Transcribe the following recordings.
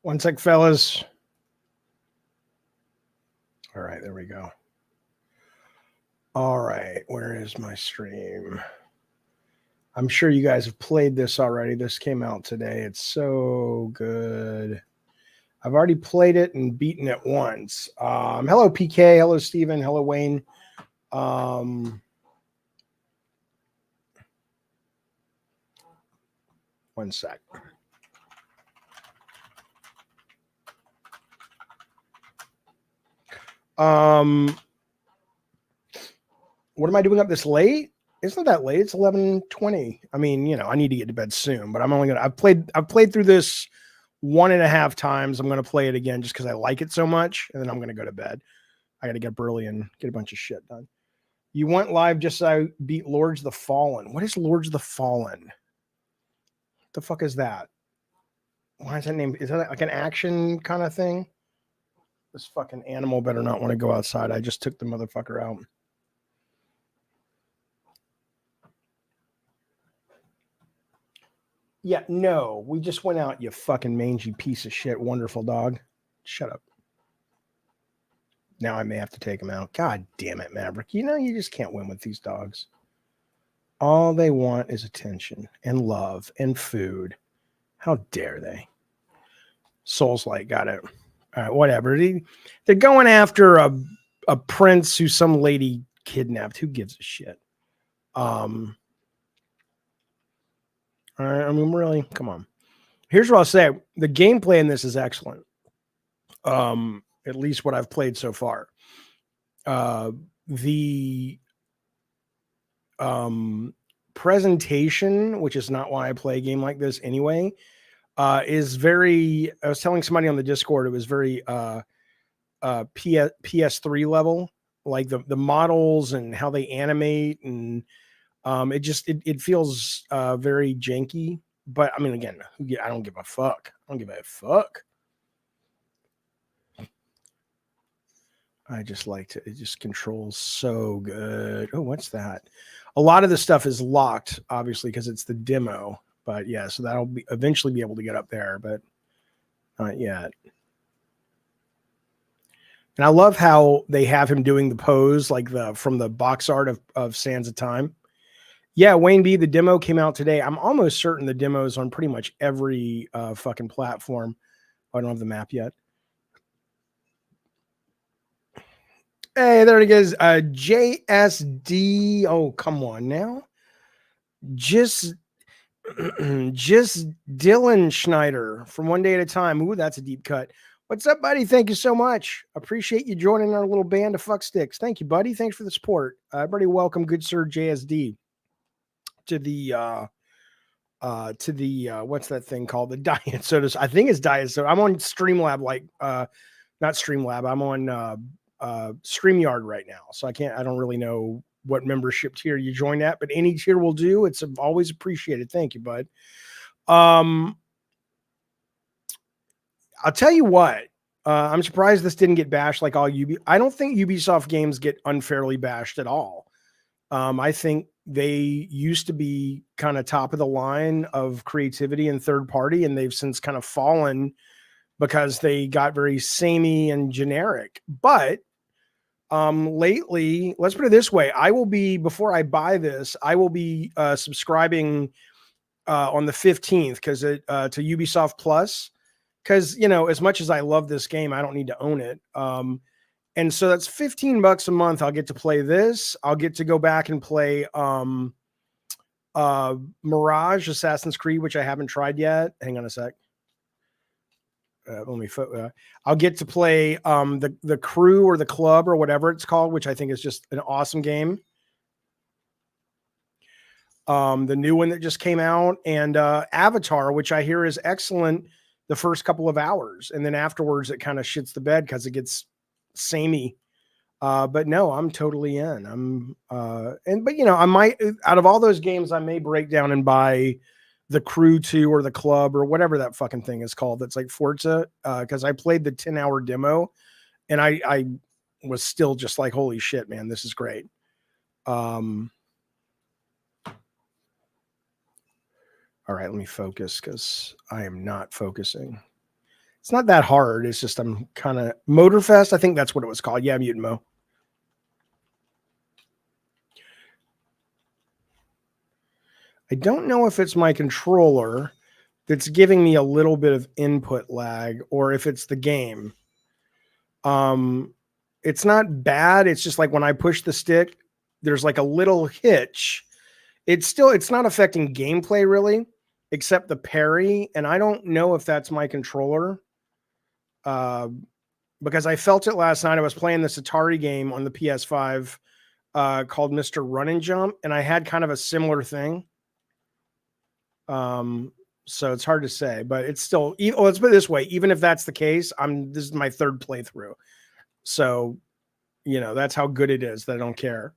One sec, fellas. All right, there we go. All right, where is my stream? I'm sure you guys have played this already. This came out today. It's so good. I've already played it and beaten it once. Hello, PK. Hello, Steven. Hello, Wayne. One sec. What am I doing up this late? It's not that late. It's 11:20. I mean, you know, I need to get to bed soon, but I've played through this 1.5 times. I'm gonna play it again just because I like it so much, and then I'm gonna go to bed. I gotta get up early and get a bunch of shit done. You went live just so I beat Lords of the Fallen. What is Lords of the Fallen? What the fuck is that? Why is that name? Is that like an action kind of thing? This fucking animal better not want to go outside. I just took the motherfucker out. Yeah, no, we just went out, you fucking mangy piece of shit, wonderful dog. Shut up. Now I may have to take him out. God damn it, Maverick. You know, you just can't win with these dogs. All they want is attention and love and food. How dare they? Soul's Light got it. All right, whatever. They're going after a prince who some lady kidnapped. Who gives a shit? All right, I mean, really, come on. Here's what I'll say. The gameplay in this is excellent. At least what I've played so far. The presentation, which is not why I play a game like this anyway, is very, I was telling somebody on the Discord, it was very PS3 level, like the models and how they animate, and it feels very janky. But I mean, again, I don't give a fuck. I don't give a fuck. I just liked it. It just controls so good. Oh, what's that? A lot of the stuff is locked, obviously, because it's the demo. But yeah, so that'll eventually be able to get up there, but not yet. And I love how they have him doing the pose, like from the box art of Sands of Time. Yeah, Wayne B, the demo came out today. I'm almost certain the demo is on pretty much every fucking platform. I don't have the map yet. Hey, there it is. JSD. Oh, come on now. Just Dylan Schneider from One Day at a Time. Ooh, that's a deep cut. What's up, buddy? Thank you so much. Appreciate you joining our little band of fuck sticks. Thank you, buddy. Thanks for the support. Everybody, welcome, good sir JSD, to the what's that thing called? The Diet Soda. I think it's Diet Soda. I'm on Streamlab, like not Streamlab. I'm on StreamYard right now, so I don't really know what membership tier you join at, but any tier will do. It's always appreciated. Thank you, bud. I'll tell you what, I'm surprised this didn't get bashed like all I don't think Ubisoft games get unfairly bashed at all. I think they used to be kind of top of the line of creativity and third party, and they've since kind of fallen because they got very samey and generic. But lately, let's put it this way, before I buy this, I will be subscribing on the 15th because to Ubisoft Plus, because, you know, as much as I love this game, I don't need to own it. And so that's $15 a month. I'll get to play this. I'll get to go back and play Mirage Assassin's Creed, which I haven't tried yet. Hang on a sec. I'll get to play the Crew or the Club or whatever it's called, which I think is just an awesome game. The new one that just came out, and Avatar, which I hear is excellent the first couple of hours, and then afterwards it kind of shits the bed because it gets samey. But no, I'm totally in. But you know, I might, out of all those games, I may break down and buy the Crew 2 or the Club or whatever that fucking thing is called. That's like Forza. Cause I played the 10-hour demo and I was still just like, holy shit, man, this is great. All right, let me focus because I am not focusing. It's not that hard. It's just I'm kind of Motorfest. I think that's what it was called. Yeah, Mutant Mo. I don't know if it's my controller that's giving me a little bit of input lag or if it's the game. It's not bad. It's just like when I push the stick, there's like a little hitch. It's not affecting gameplay really, except the parry. And I don't know if that's my controller. Because I felt it last night. I was playing this Atari game on the PS5 called Mr. Run and Jump, and I had kind of a similar thing. So it's hard to say, but it's still. Let's put it this way: even if that's the case, this is my third playthrough, so that's how good it is that I don't care.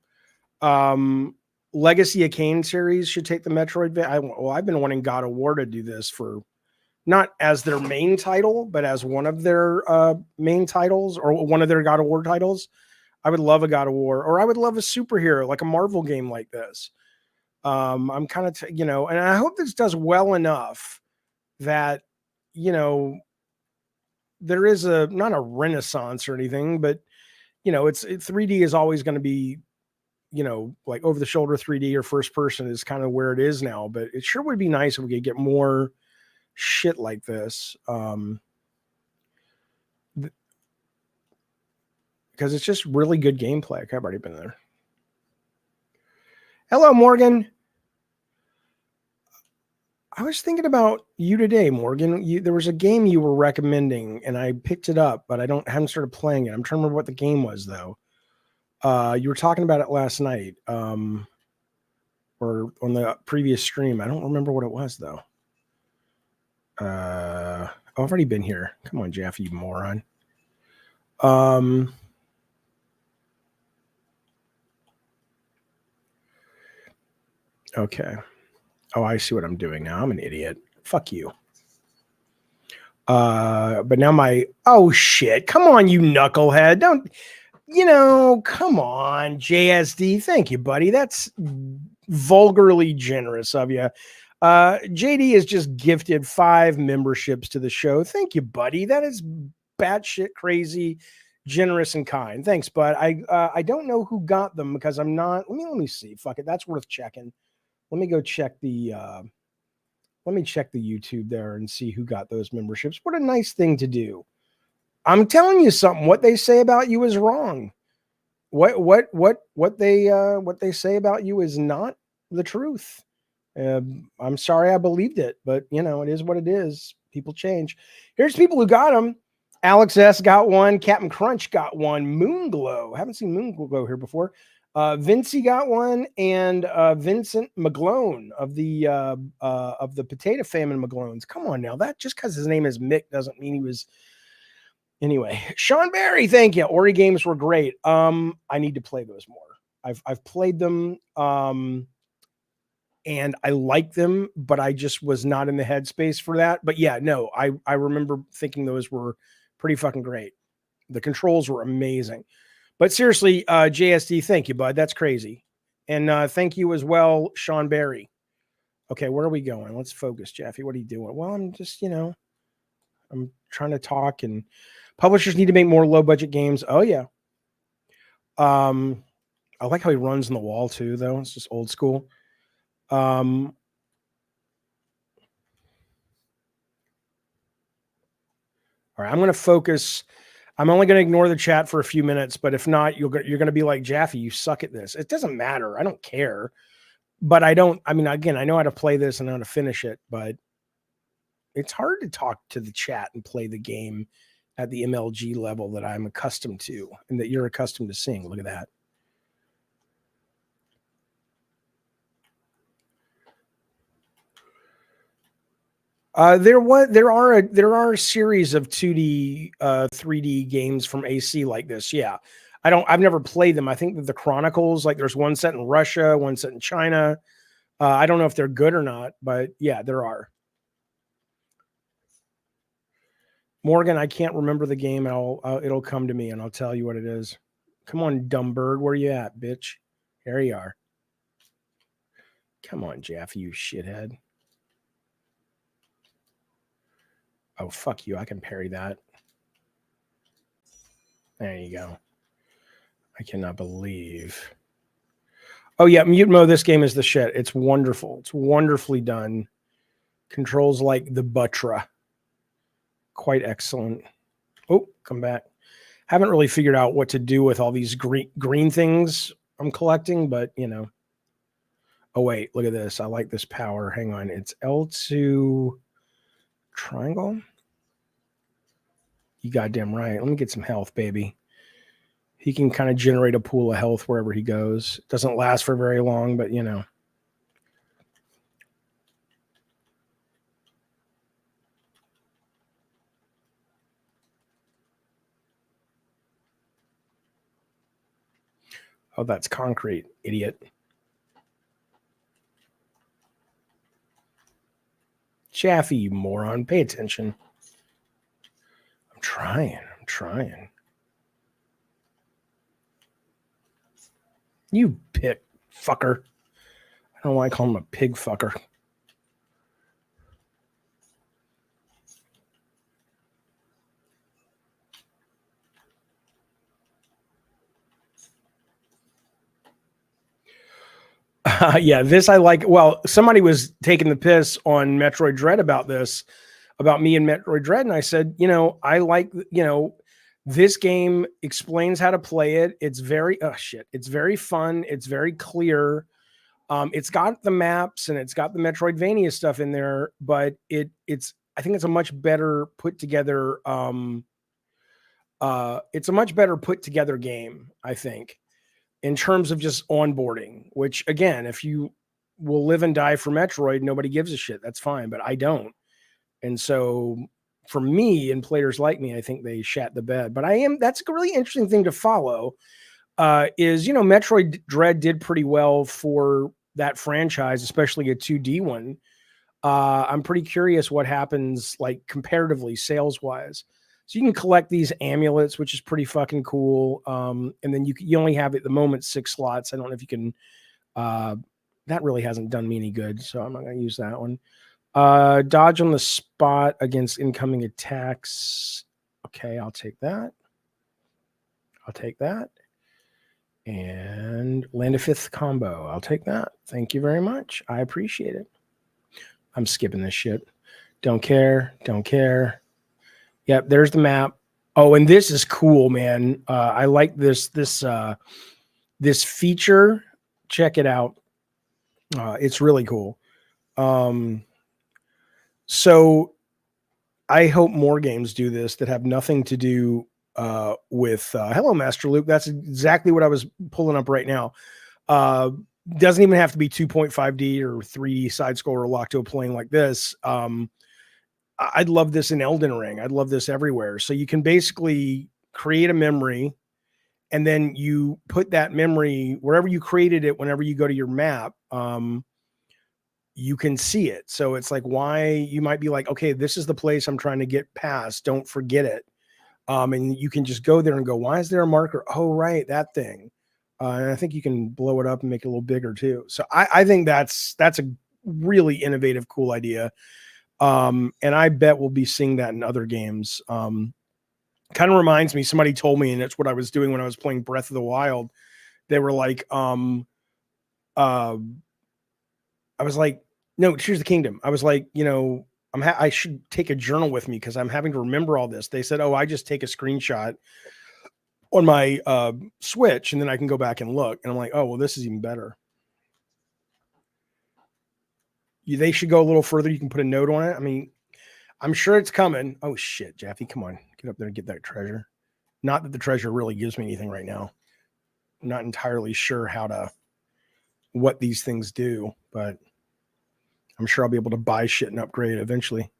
Legacy of Kain series should take the Metroid. I've been wanting God of War to do this for. Not as their main title, but as one of their main titles or one of their God of War titles. I would love a God of War, or I would love a superhero, like a Marvel game like this. I'm kind of, and I hope this does well enough that, there is not a renaissance or anything, but, 3D is always going to be, like over the shoulder 3D or first person is kind of where it is now, but it sure would be nice if we could get more shit like this, because it's just really good gameplay. I've already been there. Hello, Morgan. I was thinking about you today, Morgan. There was a game you were recommending, and I picked it up, but haven't started playing it. I'm trying to remember what the game was, though. You were talking about it last night, or on the previous stream. I don't remember what it was, though. I've already been here. Come on, Jaffe, you moron. Okay. Oh, I see what I'm doing now. I'm an idiot. Fuck you. But now oh shit. Come on, you knucklehead. Don't, come on, JSD. Thank you, buddy. That's vulgarly generous of you. JD has just gifted 5 memberships to the show. Thank you, buddy. That is batshit crazy, generous and kind. Thanks, bud. I don't know who got them because I'm not. Let me see. Fuck it. That's worth checking. Let me go check the YouTube there and see who got those memberships. What a nice thing to do. I'm telling you something. What they say about you is wrong. What they say about you is not the truth. I'm sorry I believed it, but it is what it is. People change. Here's people who got them. Alex S got one. Captain Crunch got one. Moonglow. Haven't seen Moonglow here before. Vincey got one, and Vincent McGlone of the Potato Famine McGlones. Come on now, that just because his name is Mick doesn't mean he was. Anyway, Sean Barry, thank you. Ori games were great. I need to play those more. I've played them, and I like them, but I just was not in the headspace for that. But yeah, no, I remember thinking those were pretty fucking great. The controls were amazing. But seriously, JSD, thank you, bud. That's crazy. And thank you as well, Sean Barry. Okay, where are we going? Let's focus, Jaffe. What are you doing? Well, I'm just, I'm trying to talk, and publishers need to make more low-budget games. Oh, yeah. I like how he runs on the wall, too, though. It's just old school. All right, I'm going to focus. I'm only going to ignore the chat for a few minutes, but if not, you're going to be like, Jaffe, you suck at this. It doesn't matter. I don't care. But again, I know how to play this and how to finish it, but it's hard to talk to the chat and play the game at the MLG level that I'm accustomed to and that you're accustomed to seeing. Look at that. There are a series of 2D, 3D games from AC like this. Yeah, I've never played them. I think that the Chronicles, like there's one set in Russia, one set in China. I don't know if they're good or not, but yeah, there are. Morgan, I can't remember the game. It'll come to me and I'll tell you what it is. Come on, dumb bird. Where you at, bitch? There you are. Come on, Jaffe, you shithead. Oh, fuck you. I can parry that. There you go. I cannot believe. Oh, yeah. Mute mode. This game is the shit. It's wonderful. It's wonderfully done. Controls like the Buttra. Quite excellent. Oh, come back. Haven't really figured out what to do with all these green things I'm collecting, but you know. Oh, wait. Look at this. I like this power. Hang on. It's L2 triangle. You goddamn right. Let me get some health, baby. He can kind of generate a pool of health wherever he goes. It doesn't last for very long, but you know. Oh, that's concrete, idiot. Jaffe, you moron. Pay attention. I'm trying. You pig fucker. I don't know why I call him a pig fucker. Yeah, this I like. Well, somebody was taking the piss on Metroid Dread about this, about me and Metroid Dread, and I said, you know, I like, you know, this game explains how to play it. It's very, it's very fun. It's very clear. It's got the maps and it's got the Metroidvania stuff in there, but I think it's a much better put together. It's a much better put together game, I think, in terms of just onboarding, which again, if you will live and die for Metroid, nobody gives a shit. That's fine, but I don't. And so for me and players like me, I think they shat the bed, but that's a really interesting thing to follow, is, you know, Metroid Dread did pretty well for that franchise, especially a 2D one. I'm pretty curious what happens like comparatively sales wise. So you can collect these amulets, which is pretty fucking cool. And then you only have at the moment 6 slots. I don't know if you can, that really hasn't done me any good. So I'm not going to use that one. Dodge on the spot against incoming attacks. Okay. I'll take that. And land a 5th combo. I'll take that. Thank you very much. I appreciate it. I'm skipping this shit. Don't care. Yep, there's the map. Oh, and this is cool, man. I like this feature. Check it out. It's really cool. So I hope more games do this that have nothing to do with hello, Master Luke. That's exactly what I was pulling up right now. Doesn't even have to be 2.5D or 3D side scroller locked to a plane like this. I'd love this in Elden Ring. I'd love this everywhere. So you can basically create a memory and then you put that memory wherever you created it. Whenever you go to your map, you can see it. So it's like, why you might be like, okay, this is the place I'm trying to get past. Don't forget it. And you can just go there and go, why is there a marker? Oh, right. That thing. And I think you can blow it up and make it a little bigger too. So I think that's a really innovative, cool idea. And I bet we'll be seeing that in other games. Kind of reminds me, somebody told me, and it's what I was doing when I was playing Breath of the Wild. They were like, I was like, no, Tears of the Kingdom. I was like, you know, I should take a journal with me because I'm having to remember all this. They said, oh, I just take a screenshot on my Switch and then I can go back and look. And I'm like, oh, well, this is even better. They should go a little further. You can put a note on it. I mean, I'm sure it's coming. Oh, shit, Jaffe, come on. Get up there and get that treasure. Not that the treasure really gives me anything right now. I'm not entirely sure what these things do, but I'm sure I'll be able to buy shit and upgrade eventually.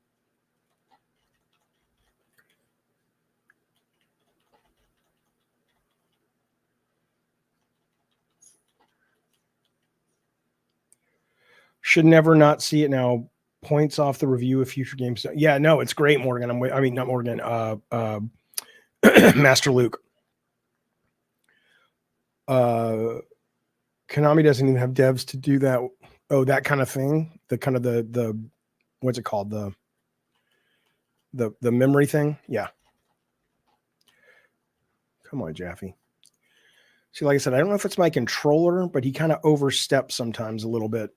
Should never not see it now. Points off the review of future games. Yeah, no, it's great, Morgan. Not Morgan. Master Luke. Konami doesn't even have devs to do that. Oh, that kind of thing. The kind of the what's it called? The memory thing. Yeah. Come on, Jaffe. See, like I said, I don't know if it's my controller, but he kind of oversteps sometimes a little bit.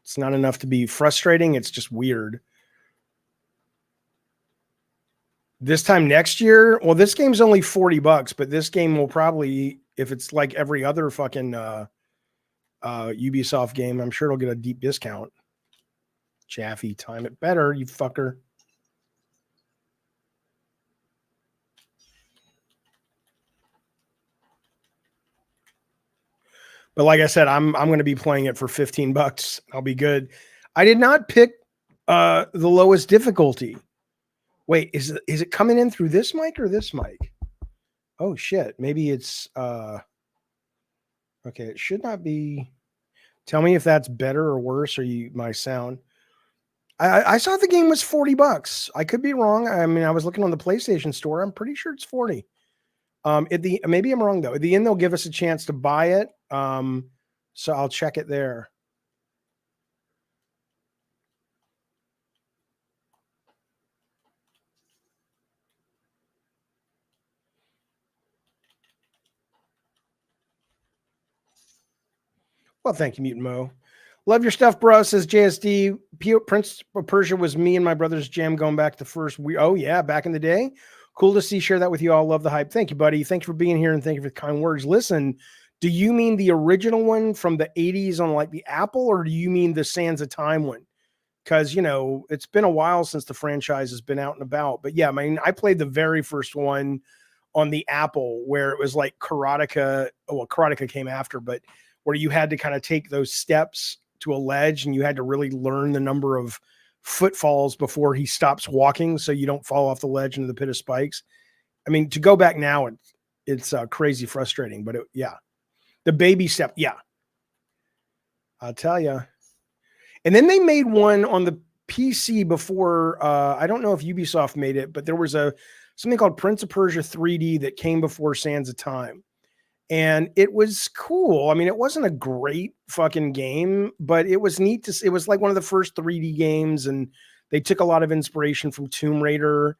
It's not enough to be frustrating. It's just weird. This time next year, well, this game's only $40, but this game will probably, if it's like every other fucking Ubisoft game, I'm sure it'll get a deep discount. Jaffe, time it better, you fucker. But like I said, I'm going to be playing it for $15. I'll be good. I did not pick the lowest difficulty. Wait, is it coming in through this mic or this mic? Oh shit, maybe it's okay, it should not be. Tell me if that's better or worse or my sound. I saw the game was $40. I could be wrong. I mean, I was looking on the PlayStation store. I'm pretty sure it's 40. Maybe I'm wrong though. At the end, they'll give us a chance to buy it. So I'll check it there. Well, thank you, Mutant Mo. Love your stuff, bro, says JSD. Prince of Persia was me and my brother's jam going back to first. Oh, yeah, back in the day. Cool to see, share that with you all. Love the hype. Thank you, buddy. Thank you for being here and thank you for the kind words. Listen, do you mean the original one from the 80s on like the Apple, or do you mean the Sands of Time one? Because, you know, it's been a while since the franchise has been out and about. But yeah, I mean, I played the very first one on the Apple where it was like Karateka. Well, Karateka came after, but where you had to kind of take those steps to a ledge and you had to really learn the number of footfalls before he stops walking so you don't fall off the ledge into the pit of spikes. I mean, to go back now, it's crazy frustrating, but yeah, the baby step. Yeah. I'll tell you. And then they made one on the PC before. I don't know if Ubisoft made it, but there was something called Prince of Persia 3D that came before Sands of Time. And it was cool. I mean, it wasn't a great fucking game, but it was neat it was like one of the first 3D games, and they took a lot of inspiration from Tomb Raider,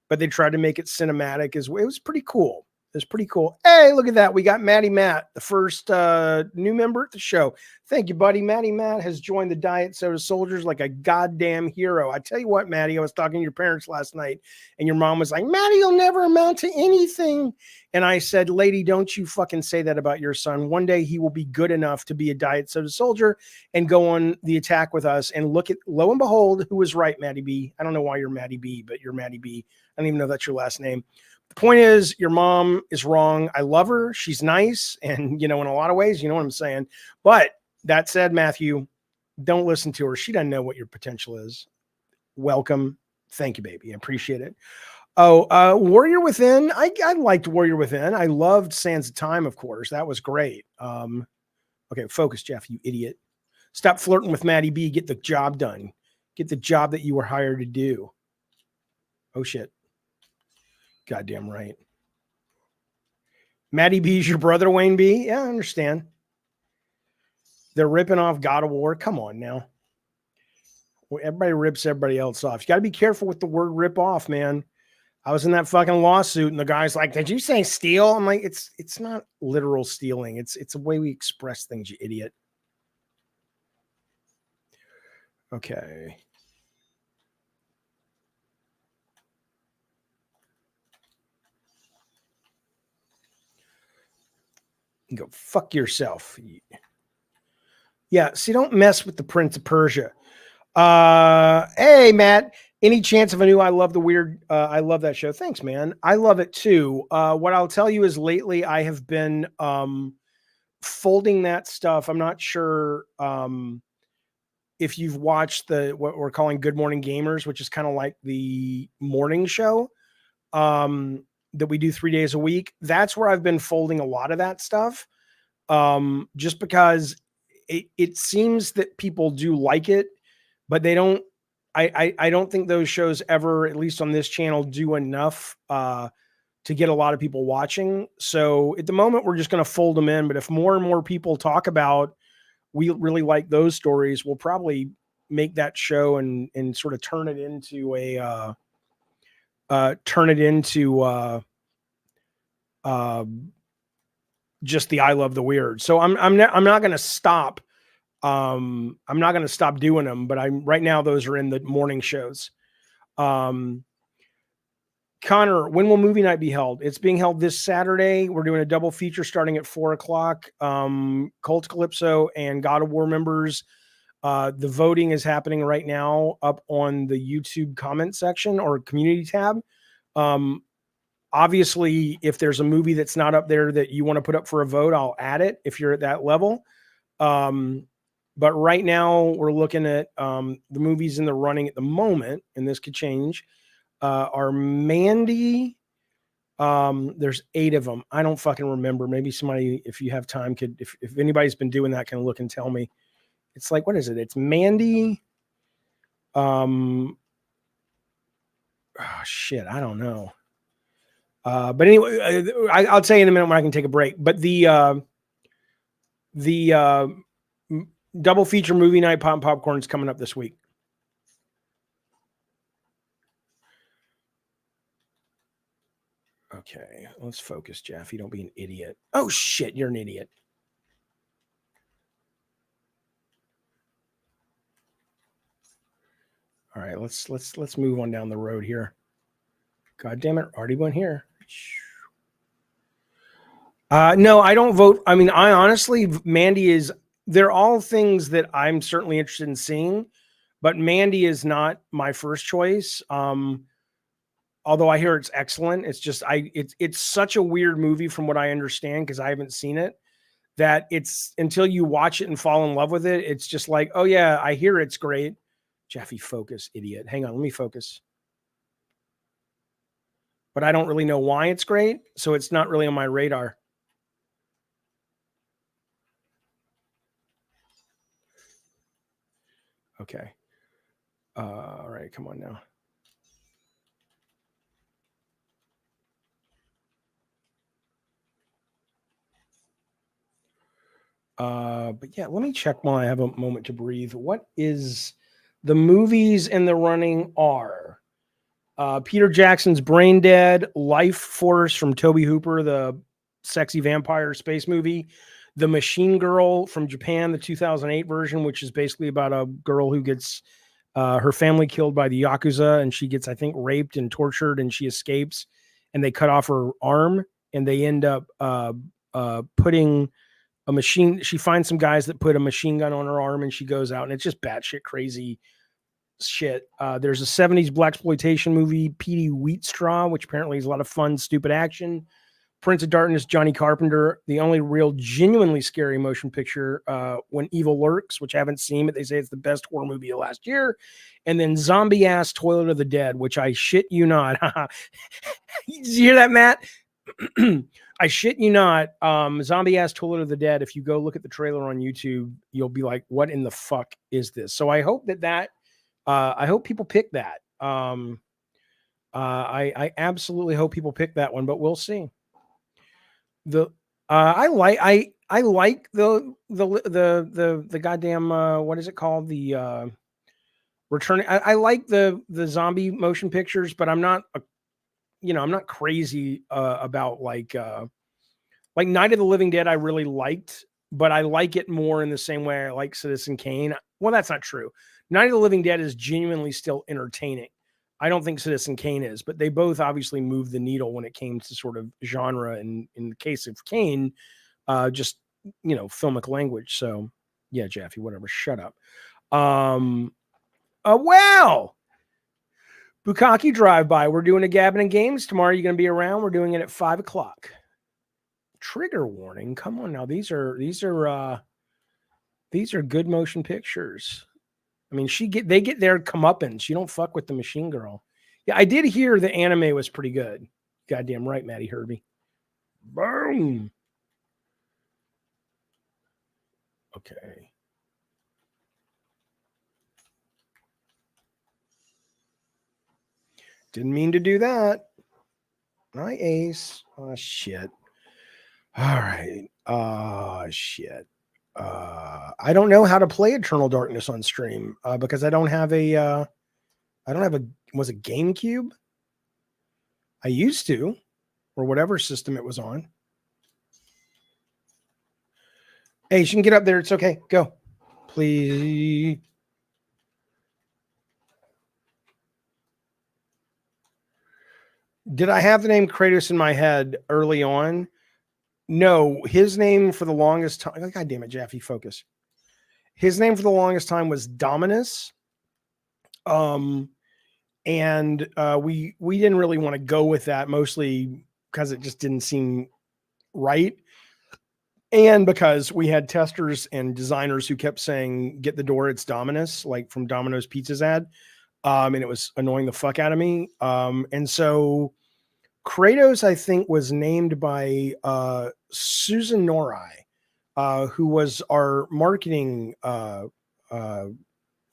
but they tried to make it cinematic as well. It was pretty cool. It was pretty cool. Hey, look at that. We got Matty Matt, the first new member at the show. Thank you, buddy. Matty Matt has joined the Diet Soda Soldiers like a goddamn hero. I tell you what, Matty, I was talking to your parents last night, and your mom was like, Matty, you'll never amount to anything. And I said, lady, don't you fucking say that about your son. One day he will be good enough to be a Diet Soda Soldier and go on the attack with us. And look at, lo and behold, who was right, Matty B. I don't know why you're Matty B, but you're Matty B. I don't even know that's your last name. The point is, your mom is wrong. I love her. She's nice. And, you know, in a lot of ways, you know what I'm saying? But that said, Matthew, don't listen to her. She doesn't know what your potential is. Welcome. Thank you, baby. I appreciate it. Oh, Warrior Within. I liked Warrior Within. I loved Sands of Time, of course. That was great. Okay, focus, Jeff, you idiot. Stop flirting with Matty B. Get the job done. Get the job that you were hired to do. Oh, shit. Goddamn right. Matty B's your brother, Wayne B? Yeah, I understand. They're ripping off God of War. Come on now. Everybody rips everybody else off. You got to be careful with the word rip off, man. I was in that fucking lawsuit and the guy's like, did you say steal? I'm like, it's not literal stealing. It's a way we express things, you idiot. Okay. You go fuck yourself. Yeah, see, don't mess with the Prince of Persia. Hey, Matt, any chance of a new I Love the Weird? I love that show. Thanks, man. I love it too. What I'll tell you is lately I have been folding that stuff. I'm not sure if you've watched what we're calling Good Morning Gamers, which is kind of like the morning show that we do 3 days a week. That's where I've been folding a lot of that stuff just because it seems that people do like it, but they don't. I don't think those shows ever, at least on this channel, do enough to get a lot of people watching. So at the moment, we're just going to fold them in. But if more and more people talk about, we really like those stories, we'll probably make that show and sort of turn it into just the I Love the Weird. So I'm not going to stop. I'm not going to stop doing them, but right now those are in the morning shows. Connor, when will movie night be held? It's being held this Saturday. We're doing a double feature starting at 4:00. Cult Calypso and God of War members. The voting is happening right now up on the YouTube comment section or community tab. Obviously, if there's a movie that's not up there that you want to put up for a vote, I'll add it if you're at that level. But right now we're looking at the movies in the running at the moment, and this could change. Are Mandy. There's 8 of them. I don't fucking remember. Maybe somebody, if you have time, could, if anybody's been doing that, can look and tell me. It's like, what is it? It's Mandy. Oh shit, I don't know. But anyway, I'll tell you in a minute when I can take a break. But the double feature movie night pop and popcorn is coming up this week. Okay, let's focus, Jaffe. Don't be an idiot. Oh shit, you're an idiot. All right, let's move on down the road here. God damn it, already went here. No, I don't vote. I mean, I honestly, Mandy is, they're all things that I'm certainly interested in seeing, but Mandy is not my first choice. Although I hear it's excellent. It's just, it's such a weird movie from what I understand, because I haven't seen it, that it's until you watch it and fall in love with it, it's just like, oh yeah, I hear it's great. Jaffe, focus, idiot. Hang on, let me focus. But I don't really know why it's great, so it's not really on my radar. Okay. All right, come on now. But yeah, let me check while I have a moment to breathe. What is the movies in the running are? Peter Jackson's Brain Dead, Life Force from Tobe Hooper, the sexy vampire space movie, The Machine Girl from Japan, the 2008 version, which is basically about a girl who gets her family killed by the Yakuza, and she gets, I think, raped and tortured, and she escapes, and they cut off her arm, and they end up putting a machine. She finds some guys that put a machine gun on her arm, and she goes out, and it's just batshit crazy shit. There's a 70s blaxploitation movie, Petey Wheatstraw, which apparently is a lot of fun, stupid action. Prince of Darkness, Johnny Carpenter. The only real genuinely scary motion picture, When Evil Lurks, which I haven't seen, but they say it's the best horror movie of last year. And then zombie ass Toilet of the Dead, which I shit you not. Did you hear that, Matt? I shit you not. Zombie ass Toilet of the Dead. If you go look at the trailer on YouTube, you'll be like, what in the fuck is this? So I hope that I hope people pick that. I absolutely hope people pick that one, but we'll see. I like the goddamn what is it called, the returning. I like the zombie motion pictures, but I'm not I'm not crazy about like Night of the Living Dead. I really liked, but I like it more in the same way I like Citizen Kane. Well, that's not true. Night of the Living Dead is genuinely still entertaining. I don't think Citizen Kane is, but they both obviously moved the needle when it came to sort of genre. And in the case of Kane, just, filmic language. So yeah, Jaffe, whatever, shut up. Well, Bukkake Drive-By. We're doing a Gabbin' and Games tomorrow. You're going to be around. We're doing it at 5:00. Trigger warning. Come on now. These are good motion pictures. I mean, they get their comeuppance. You don't fuck with the Machine Girl. Yeah, I did hear the anime was pretty good. Goddamn right, Matty Herbie. Boom. Okay. Didn't mean to do that. My ace. Oh, shit. All right. Oh, shit. I don't know how to play Eternal Darkness on stream because I don't have a was it GameCube? I used to, or whatever system it was on. Hey, you can get up there. It's okay. Go. Please. Did I have the name Kratos in my head early on? No, his name for the longest time. God damn it, Jaffe, focus. His name for the longest time was Dominus. And we didn't really want to go with that, mostly because it just didn't seem right. And because we had testers and designers who kept saying, get the door, it's Dominus, like from Domino's Pizza's ad. And it was annoying the fuck out of me. And so Kratos, I think, was named by Susan Norai, who was our marketing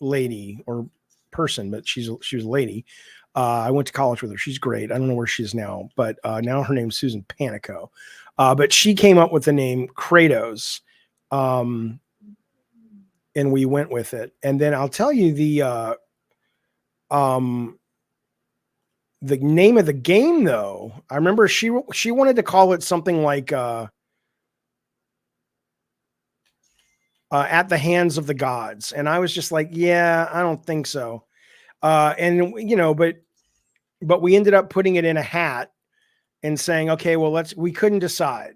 lady or person, but she was a lady. I went to college with her. She's great. I don't know where she is now, but now her name's Susan Panico. But she came up with the name Kratos, and we went with it. And then I'll tell you the name of the game, though. I remember she wanted to call it something like At the Hands of the Gods, and I was just like, yeah, I don't think so. And you know, but we ended up putting it in a hat and saying, okay, well, we couldn't decide.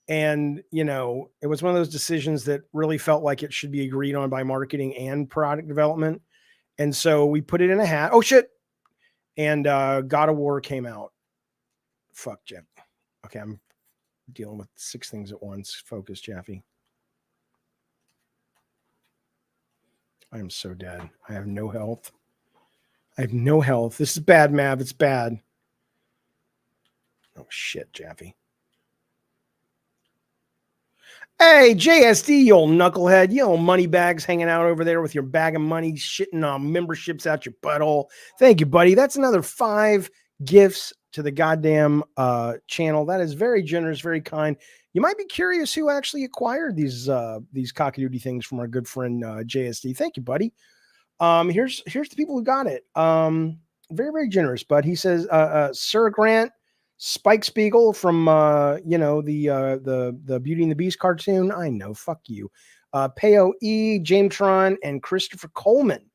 And, you know, it was one of those decisions that really felt like it should be agreed on by marketing and product development. And so we put it in a hat. Oh shit. And God of War came out. Fuck, Jeff. Okay, I'm dealing with 6 things at once. Focus, Jaffe. I am so dead. I have no health. This is bad, Mav. It's bad. Oh, shit, Jaffe. Hey, JSD, you old knucklehead. You old money bags hanging out over there with your bag of money, shitting on memberships out your butthole. Thank you, buddy. That's another 5 gifts to the goddamn channel. That is very generous, very kind. You might be curious who actually acquired these cockadoodie things from our good friend JSD. Thank you, buddy. Here's the people who got it. Very, very generous, bud. He says, Sir Grant, Spike Spiegel from the Beauty and the Beast cartoon. I know, fuck you. Peo E, Jametron, and Christopher Coleman,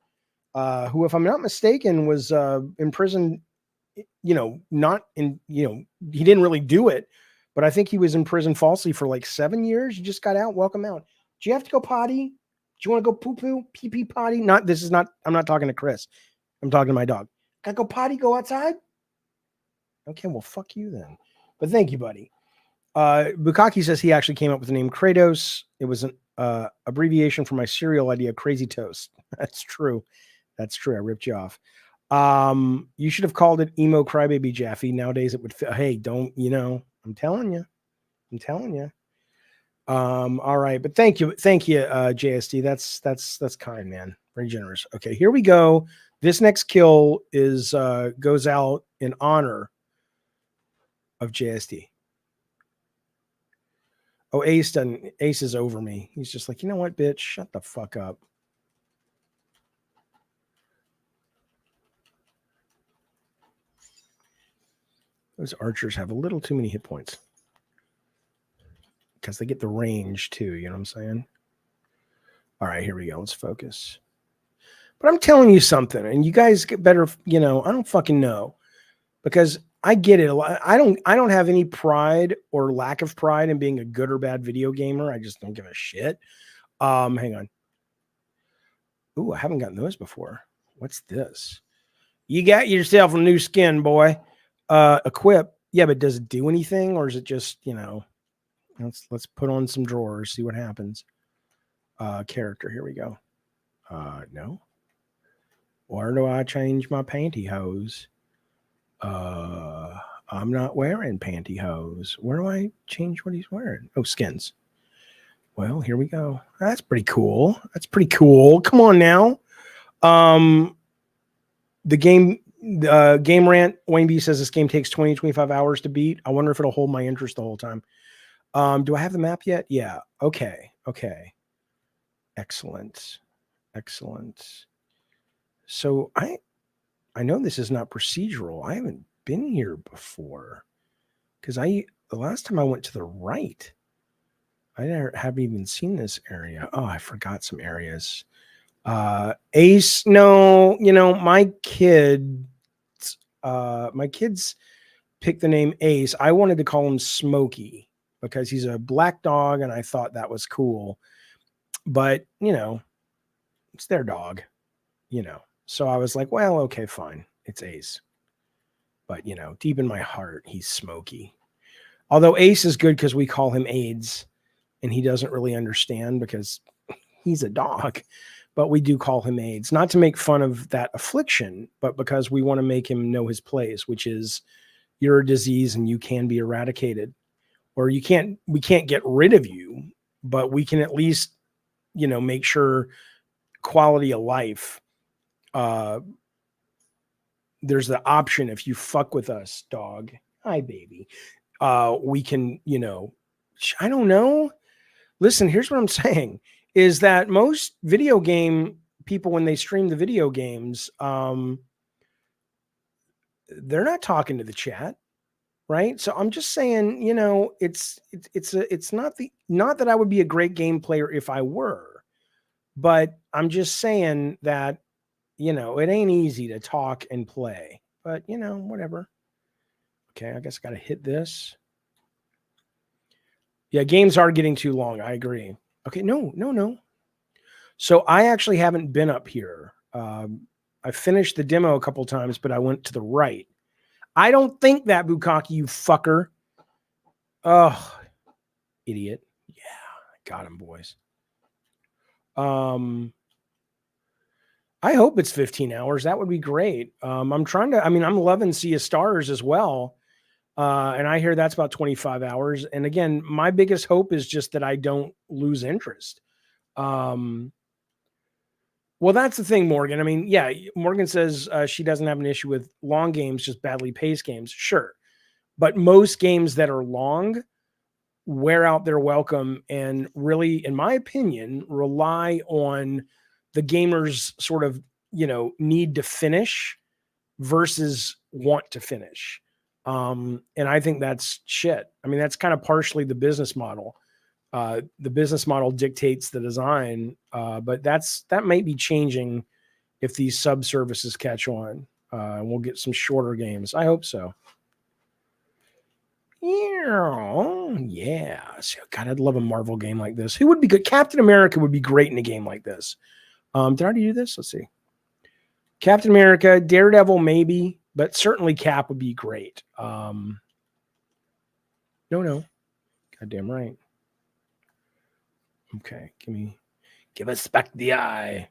who, if I'm not mistaken, was imprisoned. You know, not in, you know, he didn't really do it, but I think he was in prison falsely for like 7 years. You just got out. Welcome out. Do you have to go potty? Do you want to go poo-poo, pee-pee potty? I'm not talking to Chris. I'm talking to my dog. Gotta go potty, go outside? Okay, well, fuck you then. But thank you, buddy. Bukaki says he actually came up with the name Kratos. It was an abbreviation for my cereal idea, Crazy Toast. That's true. That's true. I ripped you off. You should have called it Emo Crybaby Jaffe. Nowadays it would fit. Hey, don't, you know, I'm telling you. All right, but thank you, JSD. That's kind, man. Very generous. Okay, here we go. This next kill is goes out in honor of JSD. Oh, Ace is over me. He's just like, you know what, bitch? Shut the fuck up. Those archers have a little too many hit points. Because they get the range too, you know what I'm saying? All right, here we go. Let's focus. But I'm telling you something, and you guys get better, you know, I don't fucking know. Because I get it a lot. I don't have any pride or lack of pride in being a good or bad video gamer. I just don't give a shit. Hang on. Ooh, I haven't gotten those before. What's this? You got yourself a new skin, boy. Equip. Yeah, but does it do anything, or is it just, you know, let's put on some drawers, see what happens. Character, here we go. No. Where do I change my pantyhose? I'm not wearing pantyhose. Where do I change what he's wearing? Oh, skins. Well, here we go. That's pretty cool. Come on now. The game rant, Wayne B says this game takes 20, 25 hours to beat. I wonder if it'll hold my interest the whole time. Do I have the map yet? Yeah. Okay. Excellent. Excellent. So I know this is not procedural. I haven't been here before because the last time I went to the right, I haven't even seen this area. Oh, I forgot some areas. Ace, no, my kids picked the name Ace. I wanted to call him Smokey because he's a black dog and I thought that was cool. But, it's their dog, So I was like, well, okay, fine. It's Ace. But, deep in my heart, he's Smokey. Although Ace is good because we call him AIDS and he doesn't really understand because he's a dog. But we do call him AIDS, not to make fun of that affliction, but because we want to make him know his place, which is you're a disease and you can be eradicated, or we can't get rid of you, but we can at least, make sure quality of life. There's the option if you fuck with us, dog. Hi, baby. We can, I don't know. Listen, here's what I'm saying is that most video game people, when they stream the video games, they're not talking to the chat, right? So I'm just saying, it's not that I would be a great game player if I were, but I'm just saying that, it ain't easy to talk and play, but whatever. Okay, I guess I got to hit this. Yeah, games are getting too long. I agree. Okay, no. So I actually haven't been up here. I finished the demo a couple times, but I went to the right. I don't think that, Bukaki, you fucker. Oh, idiot. Yeah, got him, boys. I hope it's 15 hours. That would be great. I'm loving Sea of Stars as well. And I hear that's about 25 hours. And again, my biggest hope is just that I don't lose interest. Well, that's the thing, Morgan. I mean, yeah, Morgan says she doesn't have an issue with long games, just badly paced games. Sure. But most games that are long wear out their welcome and really, in my opinion, rely on the gamer's sort of, need to finish versus want to finish. And I think that's shit. I mean, that's kind of partially the business model. The business model dictates the design, but that might be changing if these sub services catch on. And we'll get some shorter games. I hope so. Yeah. So, God, I'd love a Marvel game like this. Who would be good? Captain America would be great in a game like this. Did I already do this? Let's see. Captain America, Daredevil, maybe, but certainly Cap would be great. No. Goddamn right. Okay, give us back the eye.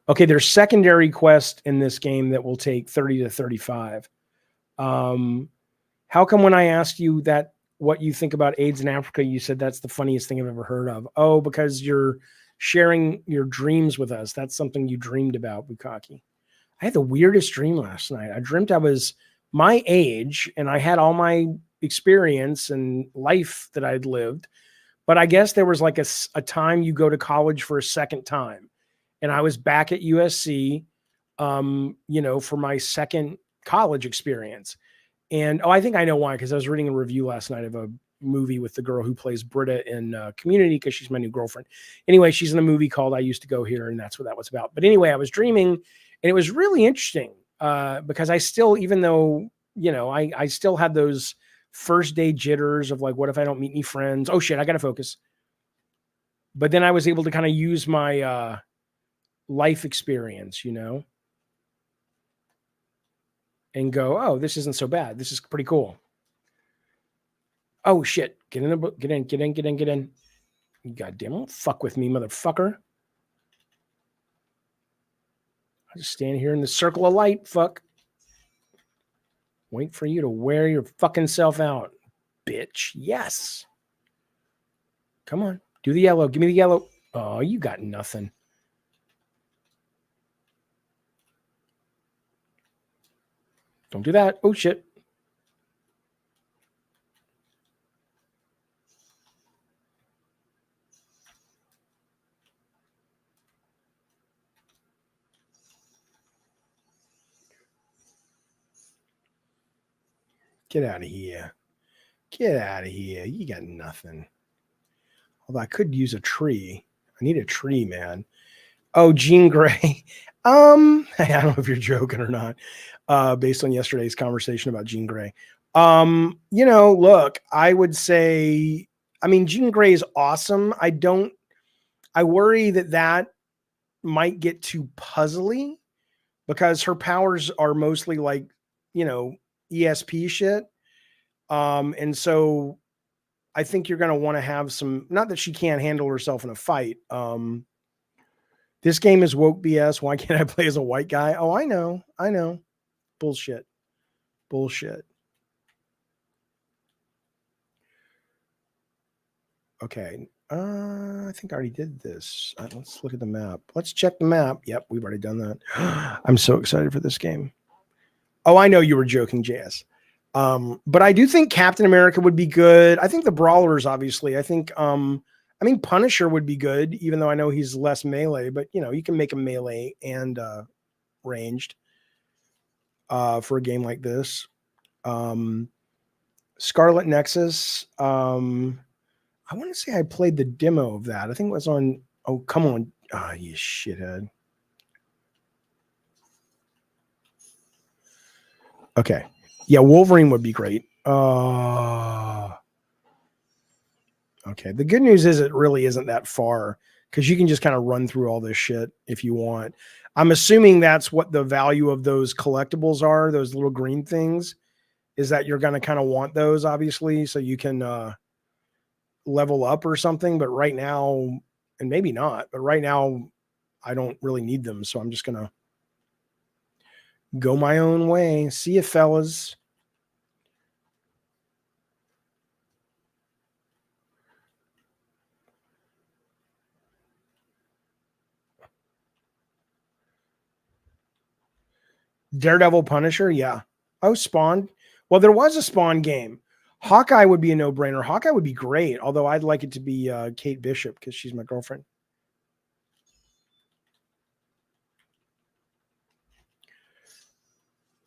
Okay, there's secondary quest in this game that will take 30 to 35. How come when I asked you that what you think about AIDS in Africa, you said that's the funniest thing I've ever heard of? Oh, because you're sharing your dreams with us. That's something you dreamed about, Bukaki. I had the weirdest dream last night. I dreamt I was my age and I had all my experience and life that I'd lived. But I guess there was like a time you go to college for a second time. And I was back at USC, for my second college experience. And I think I know why, because I was reading a review last night of a movie with the girl who plays Britta in Community, because she's my new girlfriend. Anyway, she's in a movie called I Used to Go Here, and that's what that was about. But anyway, I was dreaming, and it was really interesting because I still, even though, I still had those first day jitters of like, what if I don't meet any friends? Oh, shit, I got to focus. But then I was able to kind of use my life experience, and go, oh, this isn't so bad. This is pretty cool. Oh, shit. Get in the book. Get in. God damn, don't fuck with me, motherfucker. I just stand here in the circle of light, fuck. Wait for you to wear your fucking self out, bitch. Yes. Come on. Do the yellow. Give me the yellow. Oh, you got nothing. Don't do that. Oh, shit. Get out of here. Get out of here. You got nothing. Although I could use a tree. I need a tree, man. Oh, Jean Grey. I don't know if you're joking or not, based on yesterday's conversation about Jean Grey. Look, I would say, Jean Grey is awesome. I worry that might get too puzzly because her powers are mostly like, ESP shit. And so I think you're going to want to have some, not that she can't handle herself in a fight. This game is woke BS. Why can't I play as a white guy? Oh, I know. Bullshit. Okay. I think I already did this. Let's look at the map. Let's check the map. Yep, we've already done that. I'm so excited for this game. Oh, I know you were joking, JS. But I do think Captain America would be good. I think the Brawlers, obviously. I think, Punisher would be good, even though I know he's less melee. But, you can make him melee and ranged for a game like this. Scarlet Nexus. I want to say I played the demo of that. I think it was on. Oh, come on. Ah, you shithead. Okay. Yeah, Wolverine would be great. Okay. The good news is it really isn't that far because you can just kind of run through all this shit if you want. I'm assuming that's what the value of those collectibles are, those little green things, is that you're going to kind of want those, obviously, so you can level up or something. But right now, and maybe not, but right now, I don't really need them. So I'm just going to go my own way. See you, fellas. Daredevil, Punisher, yeah. Oh, Spawn. Well, there was a Spawn game. Hawkeye would be a no-brainer. Hawkeye would be great, although I'd like it to be Kate Bishop because she's my girlfriend.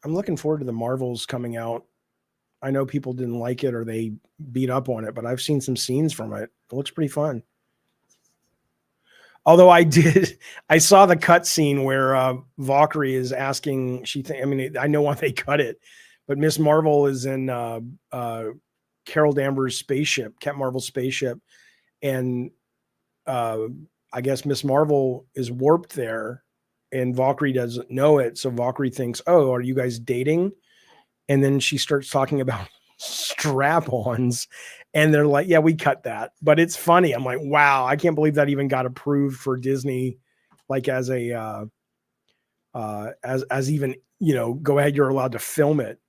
I'm looking forward to the Marvels coming out. I know people didn't like it or they beat up on it, but I've seen some scenes from it. It looks pretty fun. Although I saw the cut scene where Valkyrie is asking, I know why they cut it, but Miss Marvel is in Carol Danvers' spaceship, Captain Marvel's spaceship. And I guess Miss Marvel is warped there and Valkyrie doesn't know it. So Valkyrie thinks, oh, are you guys dating? And then she starts talking about strap-ons and they're like, yeah, we cut that, but it's funny. I'm like, wow, I can't believe that even got approved for Disney, like as a as even, go ahead, you're allowed to film it.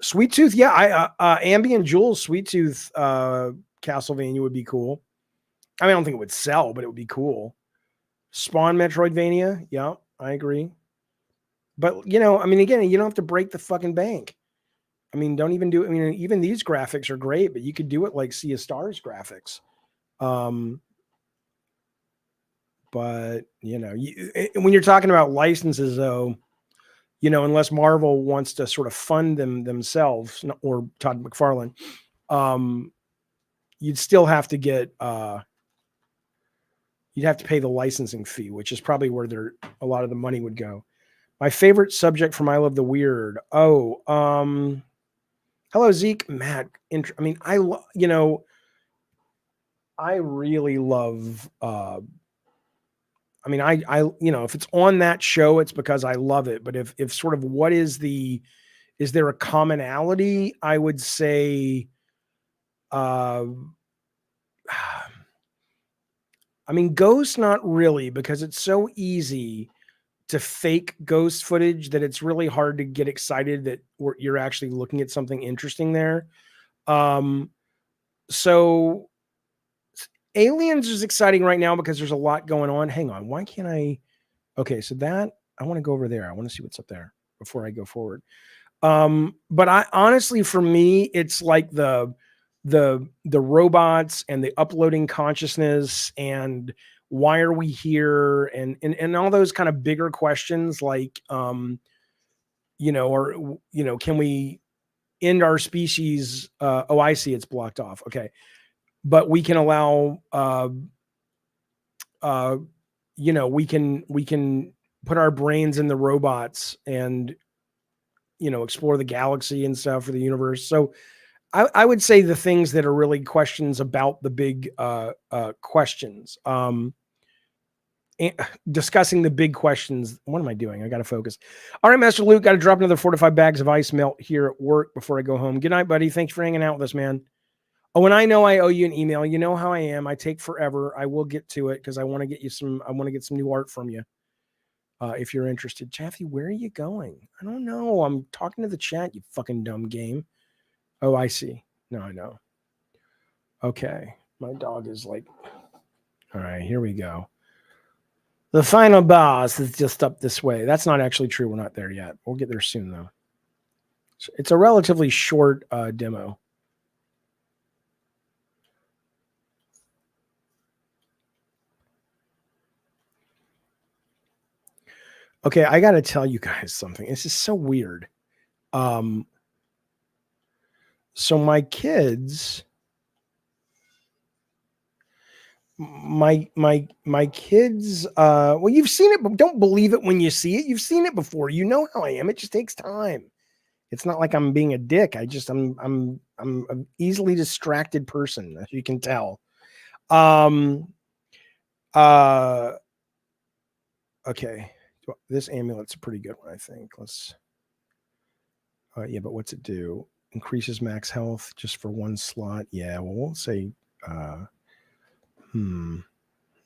Sweet Tooth, yeah, Ambi and Jules Sweet Tooth Castlevania would be cool. I don't think it would sell, but it would be cool. Spawn Metroidvania, yeah, I agree. But again, you don't have to break the fucking bank. Don't even do it. Even these graphics are great, but you could do it like Sea of Stars graphics. But when you're talking about licenses, though, unless Marvel wants to sort of fund them themselves or Todd McFarlane, you'd still have to get you'd have to pay the licensing fee, which is probably where a lot of the money would go. My favorite subject from I Love the Weird. Oh, hello, Zeke, Matt. I really love. If it's on that show, it's because I love it. But if sort of what is there a commonality? I would say, Ghost, not really, because it's so easy to fake ghost footage that it's really hard to get excited that you're actually looking at something interesting there. So Aliens is exciting right now because there's a lot going on. Hang on. Why can't I? Okay. So I want to go over there. I want to see what's up there before I go forward. But I honestly, for me, it's like the robots and the uploading consciousness and why are we here and all those kind of bigger questions like or, can we end our species? Oh, I see. It's blocked off. Okay. But we can allow, we can put our brains in the robots and, explore the galaxy and stuff for the universe. So I would say the things that are really questions about the big questions. Discussing the big questions. What am I doing? I got to focus. All right, Master Luke, got to drop another 4 to 5 bags of ice melt here at work before I go home. Good night, buddy. Thanks for hanging out with us, man. Oh, and I know I owe you an email. You know how I am. I take forever. I will get to it because I want to get some new art from you. If you're interested. Jaffe, where are you going? I don't know. I'm talking to the chat, you fucking dumb game. Oh, I see. No, I know. Okay. My dog is like, all right, here we go. The final boss is just up this way. That's not actually true. We're not there yet. We'll get there soon, though. It's a relatively short demo. Okay, I got to tell you guys something. This is so weird. So my kids... my kids, well, you've seen it, but don't believe it when you see it. You've seen it before. You know how I am. It just takes time. It's not like I'm being a dick. I'm an easily distracted person, as you can tell. Okay. This amulet's a pretty good one, I think. Let's, yeah, but what's it do? Increases max health just for one slot. Yeah, well, we'll say,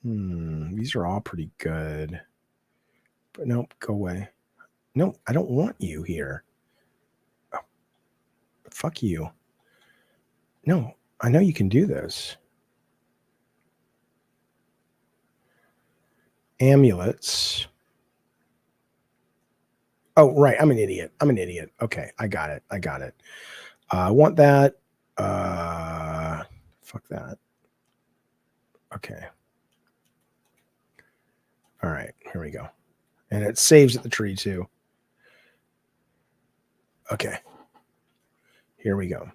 these are all pretty good. But nope, go away. No, I don't want you here. Oh, fuck you. No, I know you can do this. Amulets. Oh, right. I'm an idiot. Okay, I got it. I want that. Fuck that. Okay. All right, here we go. And it saves at the tree too. Okay. Here we go.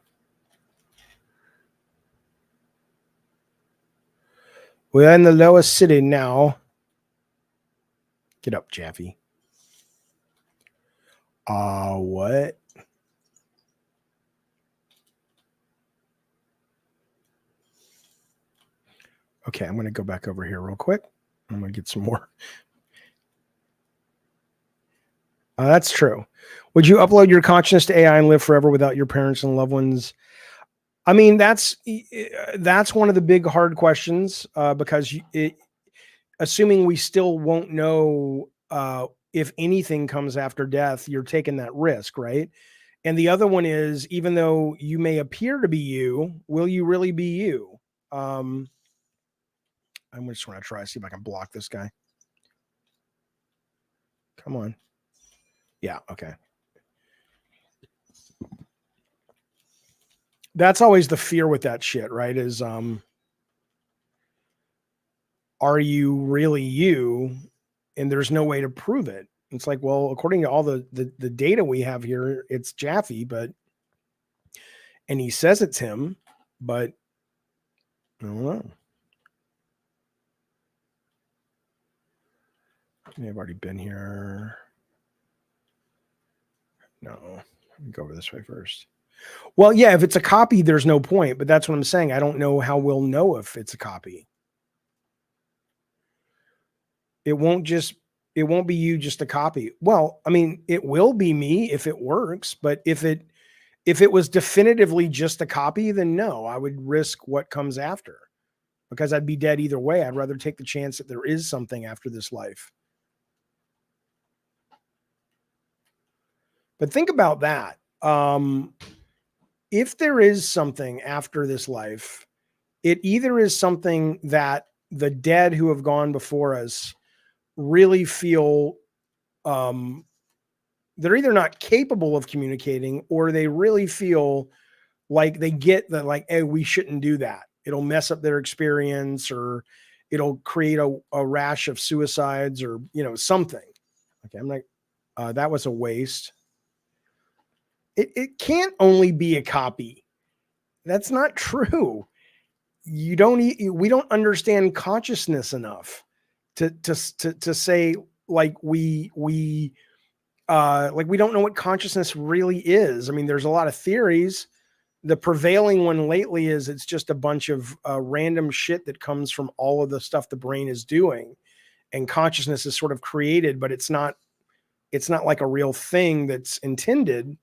We're in the lowest city now. Get up, Jaffe. What? Okay, I'm going to go back over here real quick. I'm going to get some more. That's true. Would you upload your consciousness to AI and live forever without your parents and loved ones? I mean, that's one of the big hard questions because assuming we still won't know if anything comes after death, you're taking that risk, right? And the other one is, even though you may appear to be you, will you really be you? I just want to try to see if I can block this guy. Come on. Yeah, okay. That's always the fear with that shit, right? Is are you really you? And there's no way to prove it. It's like, well, according to all the data we have here, it's Jaffe, and he says it's him, but I don't know. I've already been here. No, let me go over this way first. Well, yeah, if it's a copy, there's no point, but that's what I'm saying. I don't know how we'll know if it's a copy. It won't be you, just a copy. Well, I mean, it will be me if it works, but if it was definitively just a copy, then no, I would risk what comes after because I'd be dead either way. I'd rather take the chance that there is something after this life. But think about that. If there is something after this life, it either is something that the dead who have gone before us really feel they're either not capable of communicating, or they really feel like they get that, like, hey, we shouldn't do that. It'll mess up their experience, or it'll create a rash of suicides, or something. Okay, I'm like, that was a waste. It can't only be a copy. That's not true. We don't understand consciousness enough to say like we don't know what consciousness really is. I mean, there's a lot of theories. The prevailing one lately is it's just a bunch of random shit that comes from all of the stuff the brain is doing, and consciousness is sort of created, but it's not like a real thing that's intended.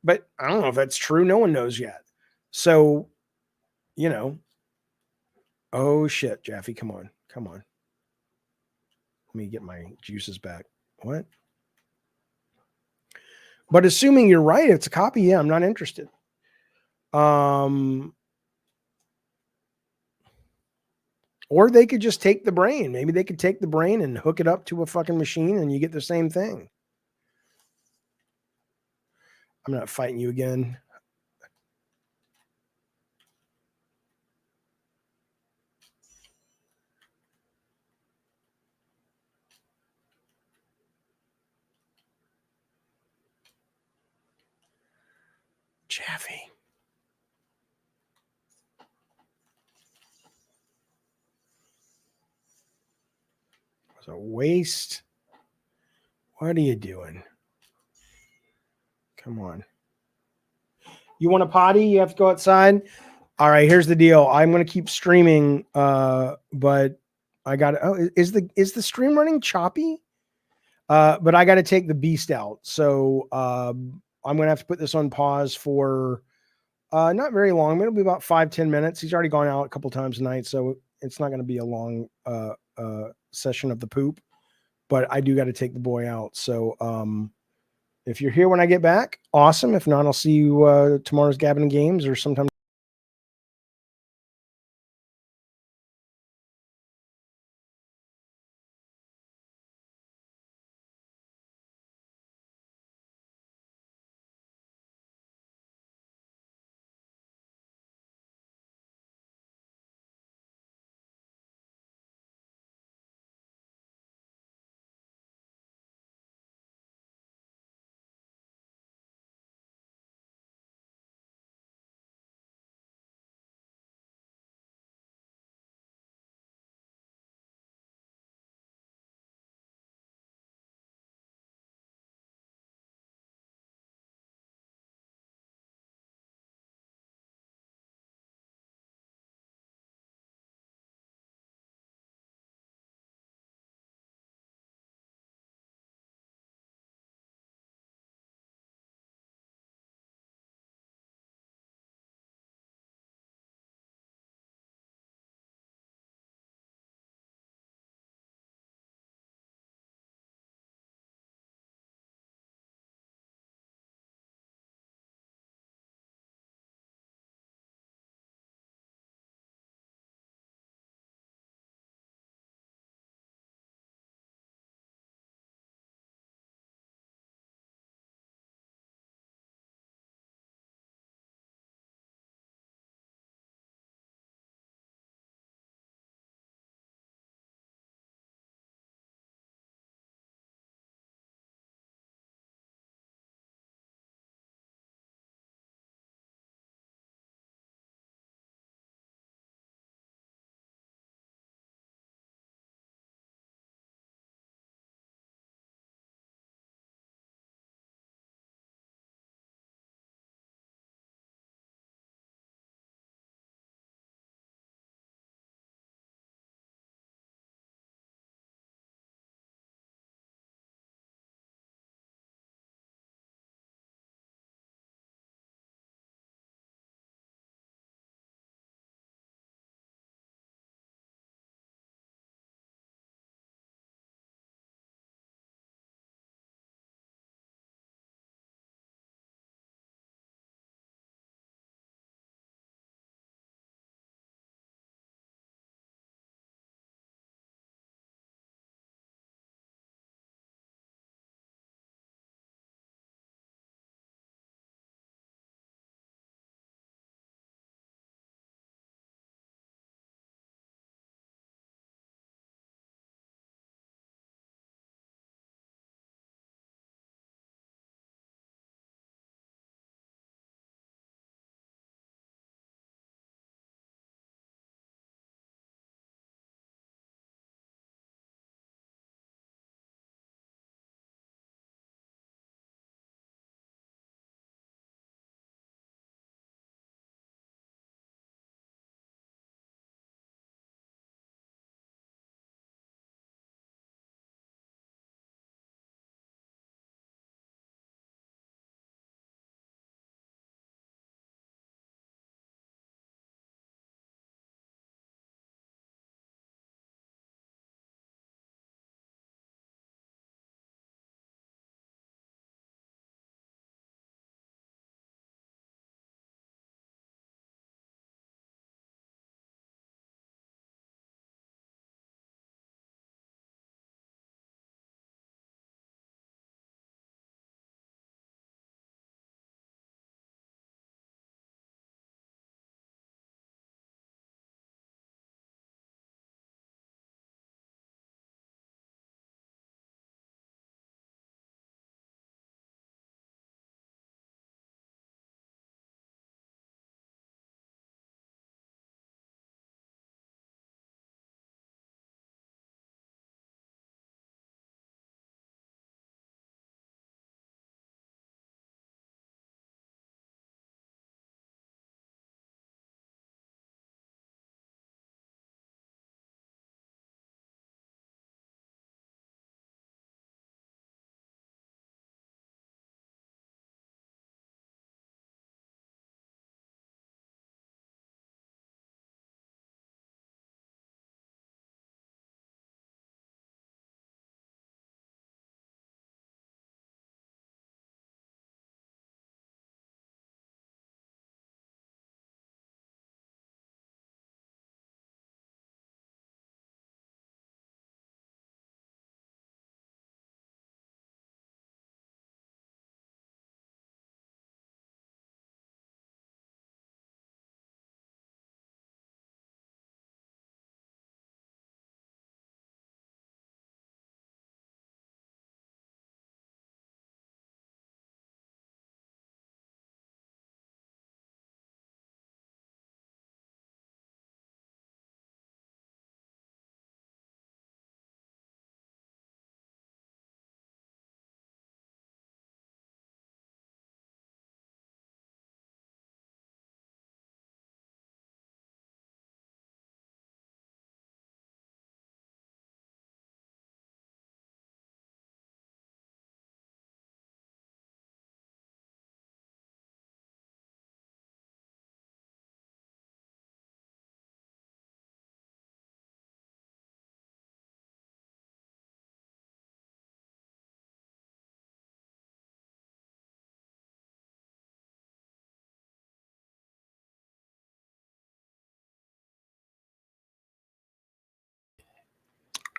But I don't know if that's true. No one knows yet. So, oh shit, Jaffe, come on. Let me get my juices back. What? But assuming you're right, it's a copy. Yeah, I'm not interested. Or they could just take the brain. Maybe they could take the brain and hook it up to a fucking machine and you get the same thing. I'm not fighting you again. Jaffe. It's a waste. What are you doing? Come on. You want a potty? You have to go outside? All right, here's the deal. I'm going to keep streaming, but I got is the stream running choppy? But I got to take the beast out. So I'm going to have to put this on pause for not very long. It'll be about 5-10 minutes. He's already gone out a couple times tonight, so it's not going to be a long session of the poop. But I do got to take the boy out. So if you're here when I get back, awesome. If not, I'll see you tomorrow's Gabbing Games or sometime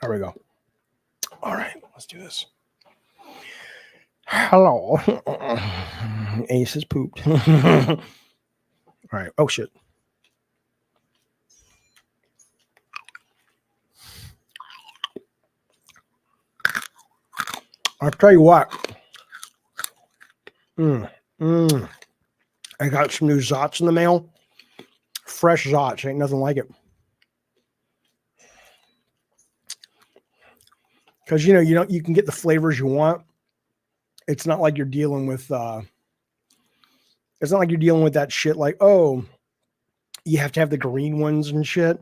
There we go. All right, let's do this. Hello. Ace has pooped. All right. Oh, shit. I'll tell you what. I got some new Zots in the mail. Fresh Zots. Ain't nothing like it. Because, you can get the flavors you want. It's not like you're dealing with, it's not like you're dealing with that shit like, oh, you have to have the green ones and shit.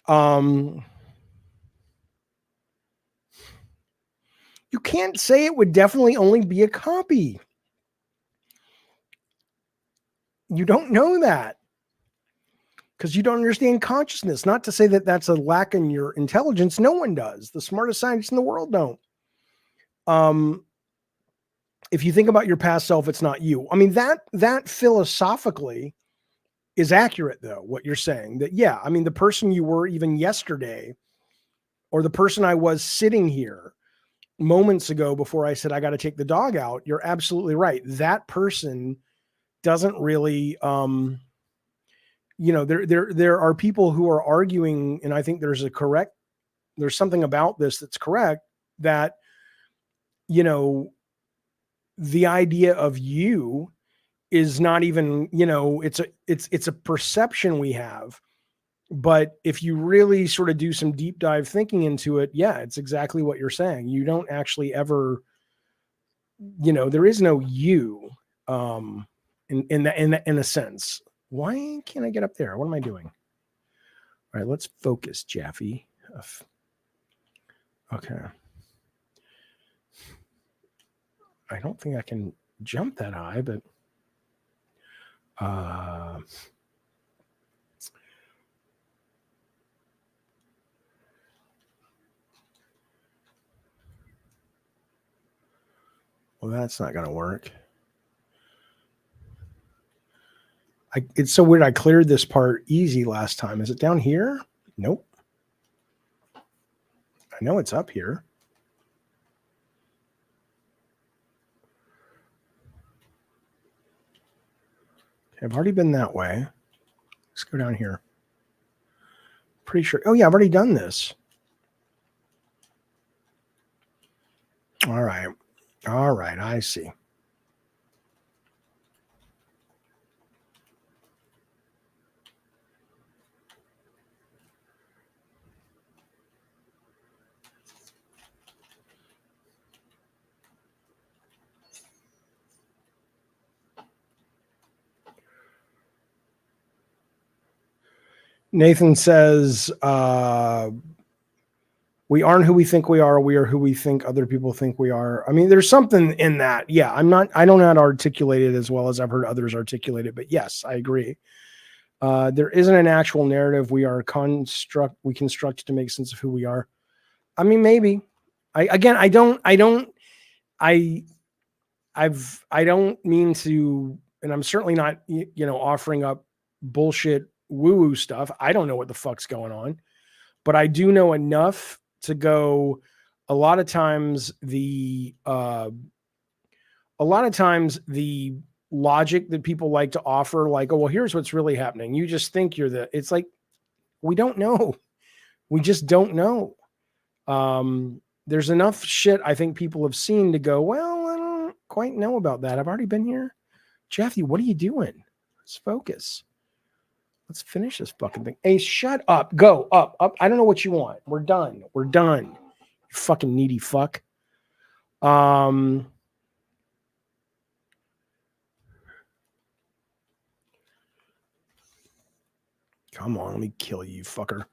You can't say it would definitely only be a copy. You don't know that because you don't understand consciousness. Not to say that that's a lack in your intelligence. No one does. The smartest scientists in the world don't. If you think about your past self, it's not you. I mean, that philosophically is accurate, though, what you're saying. That, yeah, I mean, the person you were even yesterday, or the person I was sitting here moments ago before I said I got to take the dog out, you're absolutely right. That person doesn't really, there are people who are arguing, and I think there's something about this that's correct, that, the idea of you is not even, it's a perception we have. But if you really sort of do some deep dive thinking into it, yeah, it's exactly what you're saying. You don't actually ever, there is no you, in a sense. Why can't I get up there? What am I doing? All right, let's focus, Jaffe. Okay. I don't think I can jump that high, but well, that's not going to work. It's so weird. I cleared this part easy last time. Is it down here? Nope. I know it's up here. Okay, I've already been that way. Let's go down here. Pretty sure. Oh, yeah, I've already done this. All right. All right. I see. Nathan says, we aren't who we think we are. We are who we think other people think we are. I mean, there's something in that. Yeah, I don't know how to articulate it as well as I've heard others articulate it, but yes, I agree. There isn't an actual narrative. We construct to make sense of who we are. I mean, maybe. I don't mean to, and I'm certainly not, offering up bullshit woo-woo stuff. I don't know what the fuck's going on, but I do know enough to go. A lot of times the logic that people like to offer, like, oh, well, here's what's really happening. You just think it's like, we don't know. We just don't know. There's enough shit I think people have seen to go, well, I don't quite know about that. I've already been here. Jaffe, what are you doing? Let's focus. Let's finish this fucking thing. Hey, shut up. Go up. I don't know what you want. We're done. You fucking needy fuck. Come on, let me kill you, fucker.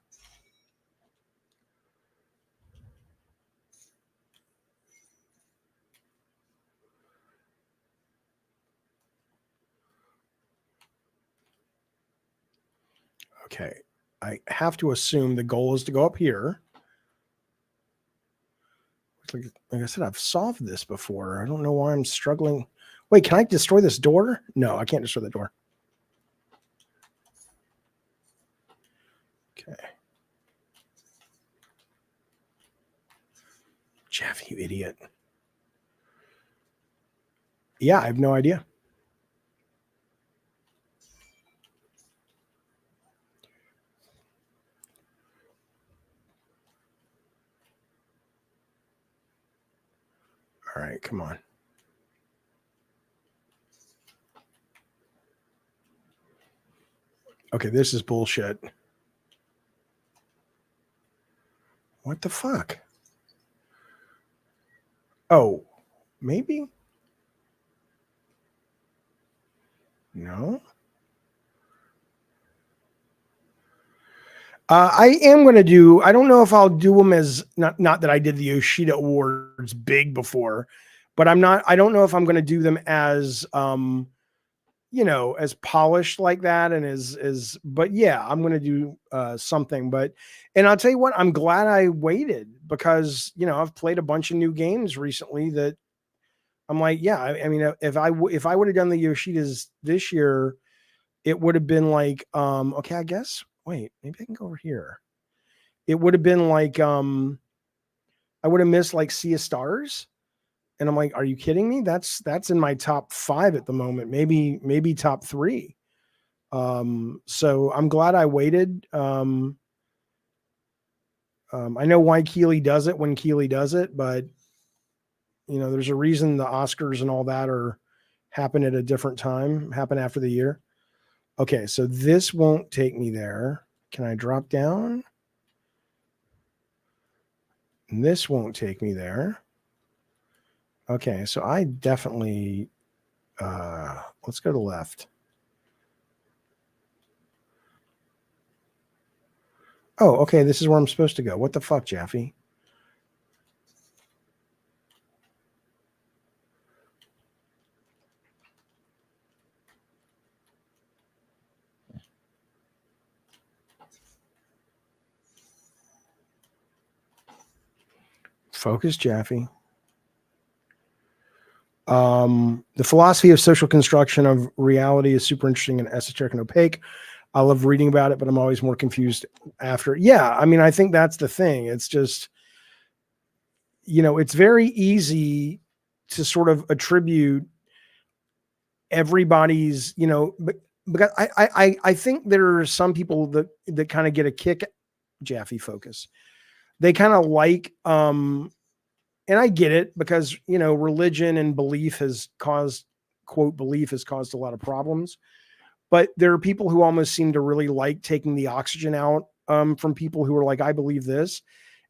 Okay. I have to assume the goal is to go up here. Like I said, I've solved this before. I don't know why I'm struggling. Wait, can I destroy this door? No, I can't destroy the door. Okay. Jaffe, you idiot. Yeah, I have no idea. All right, come on. Okay, this is bullshit. What the fuck? Oh, maybe? No. I am going to do, I don't know if I'll do them as, not that I did the Yoshida Awards big before, but I don't know if I'm going to do them as, as polished like that. And but yeah, I'm going to do something, and I'll tell you what, I'm glad I waited because, I've played a bunch of new games recently that I'm like, yeah, I mean, if I would have done the Yoshidas this year, it would have been like, okay, I guess, wait, maybe I can go over here. It would have been like, I would have missed like Sea of Stars. And I'm like, are you kidding me? That's in my top 5 at the moment, maybe top 3. So I'm glad I waited. I know why Keeley does it when Keeley does it, but there's a reason the Oscars and all that happen at a different time, happen after the year. Okay, so this won't take me there. Can I drop down? And this won't take me there. Okay, so I definitely, let's go to left. Oh, okay, this is where I'm supposed to go. What the fuck, Jaffe? Focus, Jaffe. The philosophy of social construction of reality is super interesting and esoteric and opaque. I love reading about it, but I'm always more confused after. Yeah, I mean, I think that's the thing. It's just, it's very easy to sort of attribute everybody's, but because I think there are some people that kind of get a kick. Jaffe, focus. They kind of like, and I get it because, religion and belief has caused, quote, belief has caused a lot of problems. But there are people who almost seem to really like taking the oxygen out from people who are like, I believe this.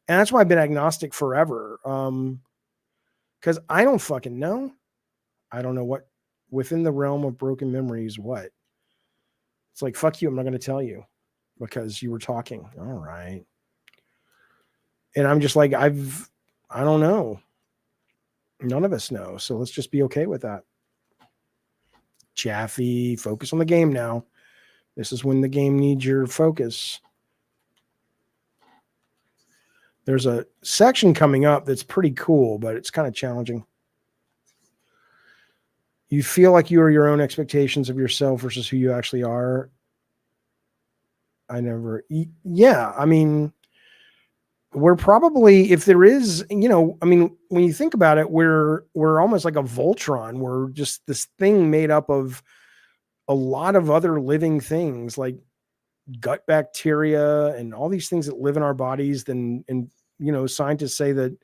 And that's why I've been agnostic forever. Because I don't fucking know. I don't know what within the realm of broken memories, what. It's like, fuck you. I'm not going to tell you because you were talking. All right. And I'm just like, I don't know. None of us know. So let's just be okay with that. Jaffe, focus on the game now. This is when the game needs your focus. There's a section coming up that's pretty cool, but it's kind of challenging. You feel like you are your own expectations of yourself versus who you actually are. Yeah, I mean, we're probably, if there is, I mean, when you think about it, we're almost like a Voltron. We're just this thing made up of a lot of other living things like gut bacteria and all these things that live in our bodies. And scientists say that,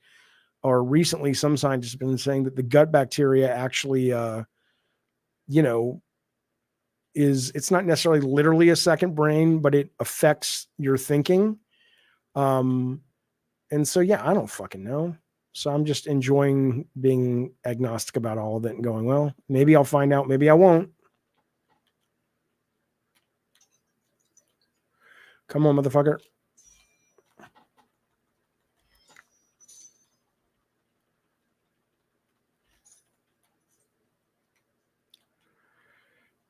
or recently some scientists have been saying that the gut bacteria actually, it's not necessarily literally a second brain, but it affects your thinking. And so, yeah, I don't fucking know. So I'm just enjoying being agnostic about all of it and going, well, maybe I'll find out. Maybe I won't. Come on, motherfucker.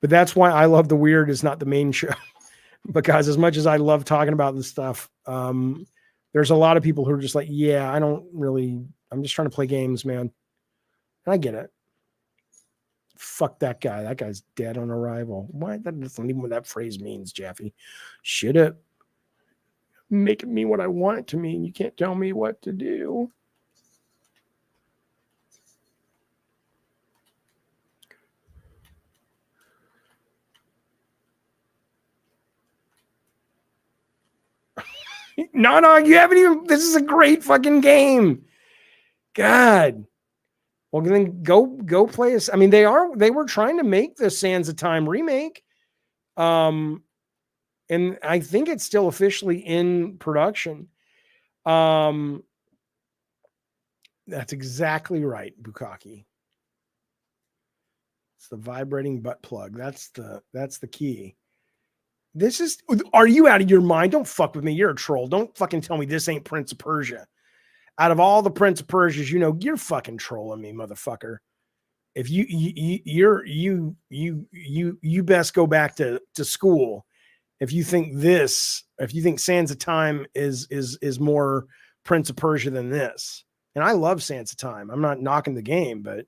But that's why I Love the Weird is not the main show. Because as much as I love talking about this stuff, there's a lot of people who are just like, yeah, I'm just trying to play games, man. And I get it. Fuck that guy. That guy's dead on arrival. Why? That's not even what that phrase means, Jaffe. Shit it. Make it mean what I want it to mean. You can't tell me what to do. No, you haven't even. This is a great fucking game. God. Well, then go play us. I mean, they were trying to make the Sands of Time remake. And I think it's still officially in production. That's exactly right, Bukaki. It's the vibrating butt plug. That's the key. Are you out of your mind? Don't fuck with me. You're a troll. Don't fucking tell me this ain't Prince of Persia. Out of all the Prince of Persias, you're fucking trolling me, motherfucker. If you best go back to school. If you think Sands of Time is more Prince of Persia than this. And I love Sands of Time. I'm not knocking the game, but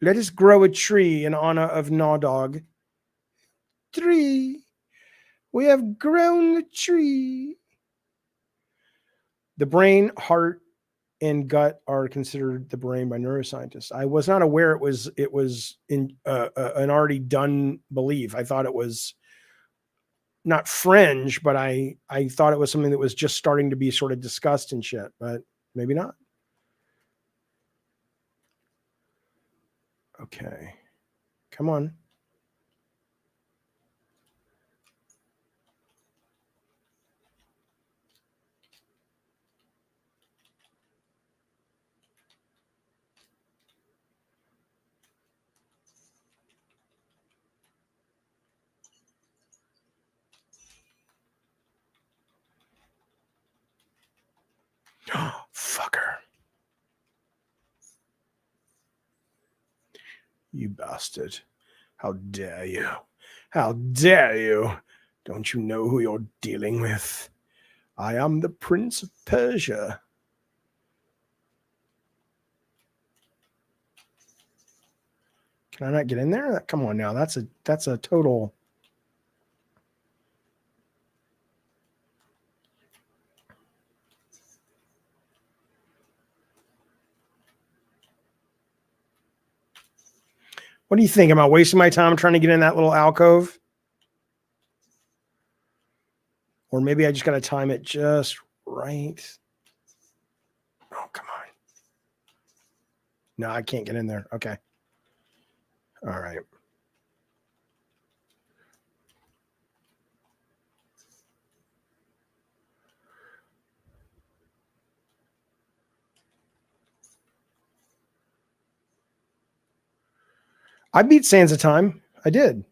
let us grow a tree in honor of Nawdog. Tree. We have grown the tree. The brain, heart, and gut are considered the brain by neuroscientists. I was not aware it was in an already done belief. I thought it was not fringe, but I thought it was something that was just starting to be sort of discussed and shit, but maybe not. Okay. Come on. Fucker. You bastard. How dare you? How dare you? Don't you know who you're dealing with? I am the Prince of Persia. Can I not get in there? Come on now. That's a total. What do you think? Am I wasting my time trying to get in that little alcove? Or maybe I just got to time it just right. Oh, come on. No, I can't get in there. Okay. All right. I beat Sands of Time. I did.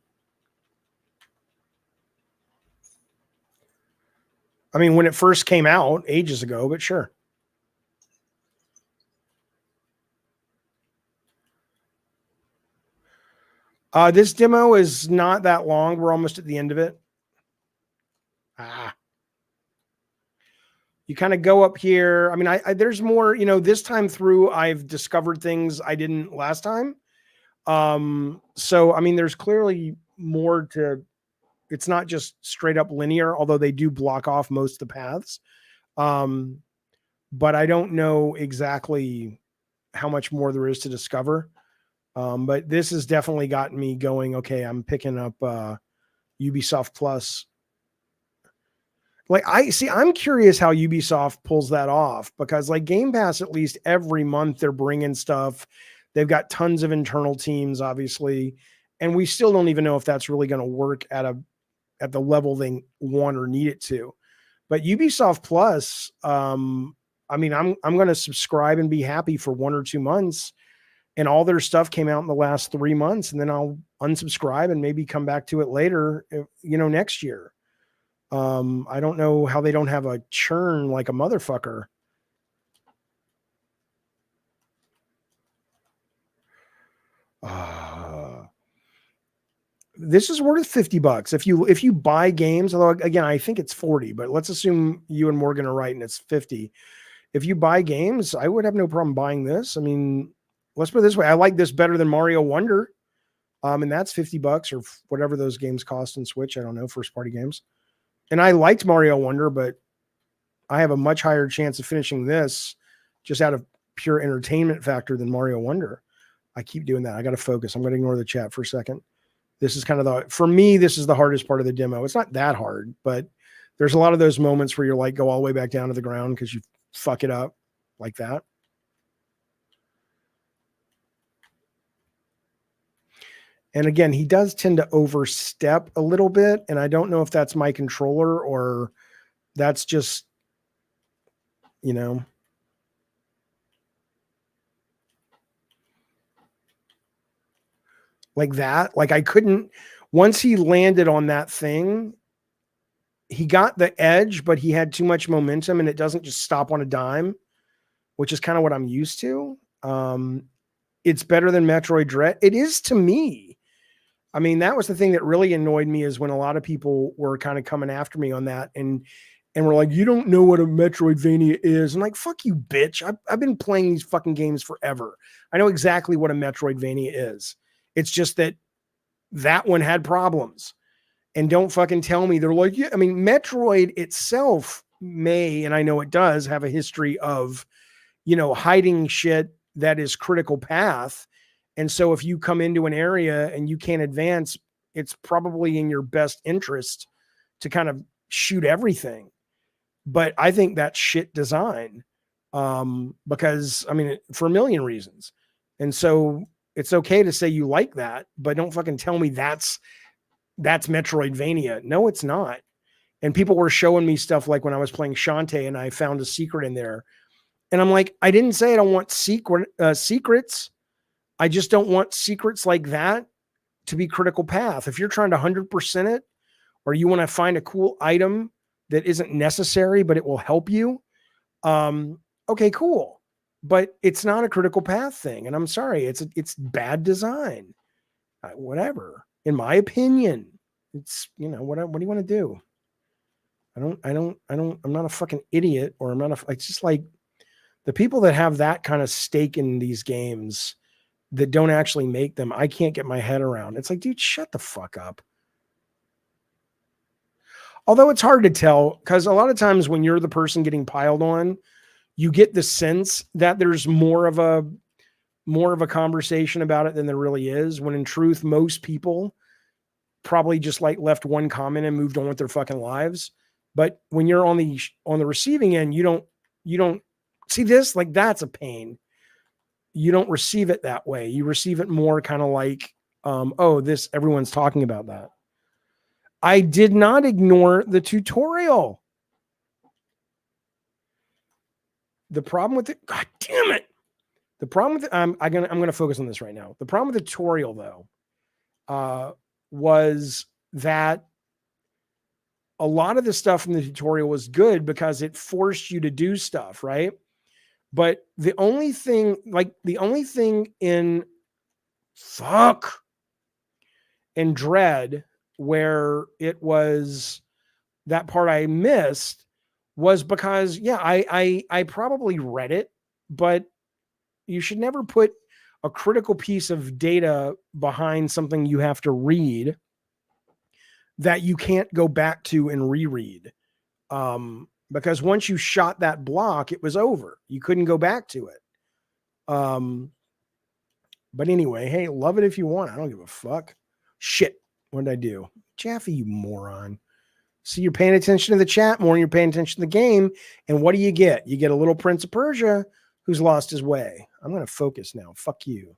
I mean, when it first came out ages ago, but sure. This demo is not that long. We're almost at the end of it. You kind of go up here. I mean, there's more, this time through, I've discovered things I didn't last time. So, I mean, there's clearly more to, it's not just straight up linear, although they do block off most of the paths. But I don't know exactly how much more there is to discover. But this has definitely gotten me going. Okay, I'm picking up Ubisoft Plus. Like I'm curious how Ubisoft pulls that off, because like Game Pass, at least every month they're bringing stuff. They've got tons of internal teams, obviously, and we still don't even know if that's really going to work at the level they want or need it to. But Ubisoft Plus, I mean, I'm going to subscribe and be happy for 1 or 2 months. And all their stuff came out in the last 3 months, and then I'll unsubscribe and maybe come back to it later, next year. I don't know how they don't have a churn like a motherfucker. This is worth $50 if you buy games. Although again, I think it's 40, but let's assume you and Morgan are right and it's 50. If you buy games, I would have no problem buying this. I mean, let's put it this way: I like this better than Mario Wonder, and that's $50 or whatever those games cost in Switch. I don't know, first party games. And I liked Mario Wonder, but I have a much higher chance of finishing this just out of pure entertainment factor than Mario Wonder. I keep doing that. I got to focus. I'm going to ignore the chat for a second. This is kind of for me, this is the hardest part of the demo. It's not that hard, but there's a lot of those moments where you're like, go all the way back down to the ground because you fuck it up like that. And again, he does tend to overstep a little bit. And I don't know if that's my controller or that's just, you know, like that. Like I couldn't, once he landed on that thing, he got the edge, but he had too much momentum and it doesn't just stop on a dime, which is kind of what I'm used to. It's better than Metroid Dread. It is to me. I mean, that was the thing that really annoyed me is when a lot of people were kind of coming after me on that and we're like, you don't know what a Metroidvania is. I'm like, fuck you, bitch. I've been playing these fucking games forever. I know exactly what a Metroidvania is. It's just that one had problems. And don't fucking tell me. They're like, yeah, I mean, Metroid itself may, and I know it does, have a history of, you know, hiding shit that is critical path. And so if you come into an area and you can't advance, it's probably in your best interest to kind of shoot everything. But I think that's shit design because, I mean, for a million reasons. And so it's okay to say you like that, but don't fucking tell me that's Metroidvania. No, it's not. And people were showing me stuff like when I was playing Shantae and I found a secret in there. And I'm like, I didn't say I don't want secrets. I just don't want secrets like that to be critical path. If you're trying to 100% it, or you want to find a cool item that isn't necessary, but it will help you. Okay, cool. But it's not a critical path thing. And I'm sorry, it's bad design. Whatever. In my opinion, it's, you know, what do you want to do? I'm not a fucking idiot, or it's just like the people that have that kind of stake in these games that don't actually make them, I can't get my head around. It's like, dude, shut the fuck up. Although it's hard to tell because a lot of times when you're the person getting piled on, you get the sense that there's more of a conversation about it than there really is. When in truth, most people probably just like left one comment and moved on with their fucking lives. But when you're on the receiving end, you don't see this, like that's a pain. You don't receive it that way. You receive it more kind of like, everyone's talking about that. I did not ignore the tutorial. The problem with it, God damn it. The problem with it, I'm going to focus on this right now. The problem with the tutorial though, was that a lot of the stuff in the tutorial was good because it forced you to do stuff, right? But the only thing in Dread where it was that part I missed was because, yeah, I probably read it, but you should never put a critical piece of data behind something you have to read that you can't go back to and reread. Because once you shot that block, it was over. You couldn't go back to it. But anyway, hey, love it if you want. I don't give a fuck. Shit. What did I do? Jaffe, you moron. See, you're paying attention to the chat more than you're paying attention to the game. And what do? You get a little Prince of Persia who's lost his way. I'm going to focus now. Fuck you.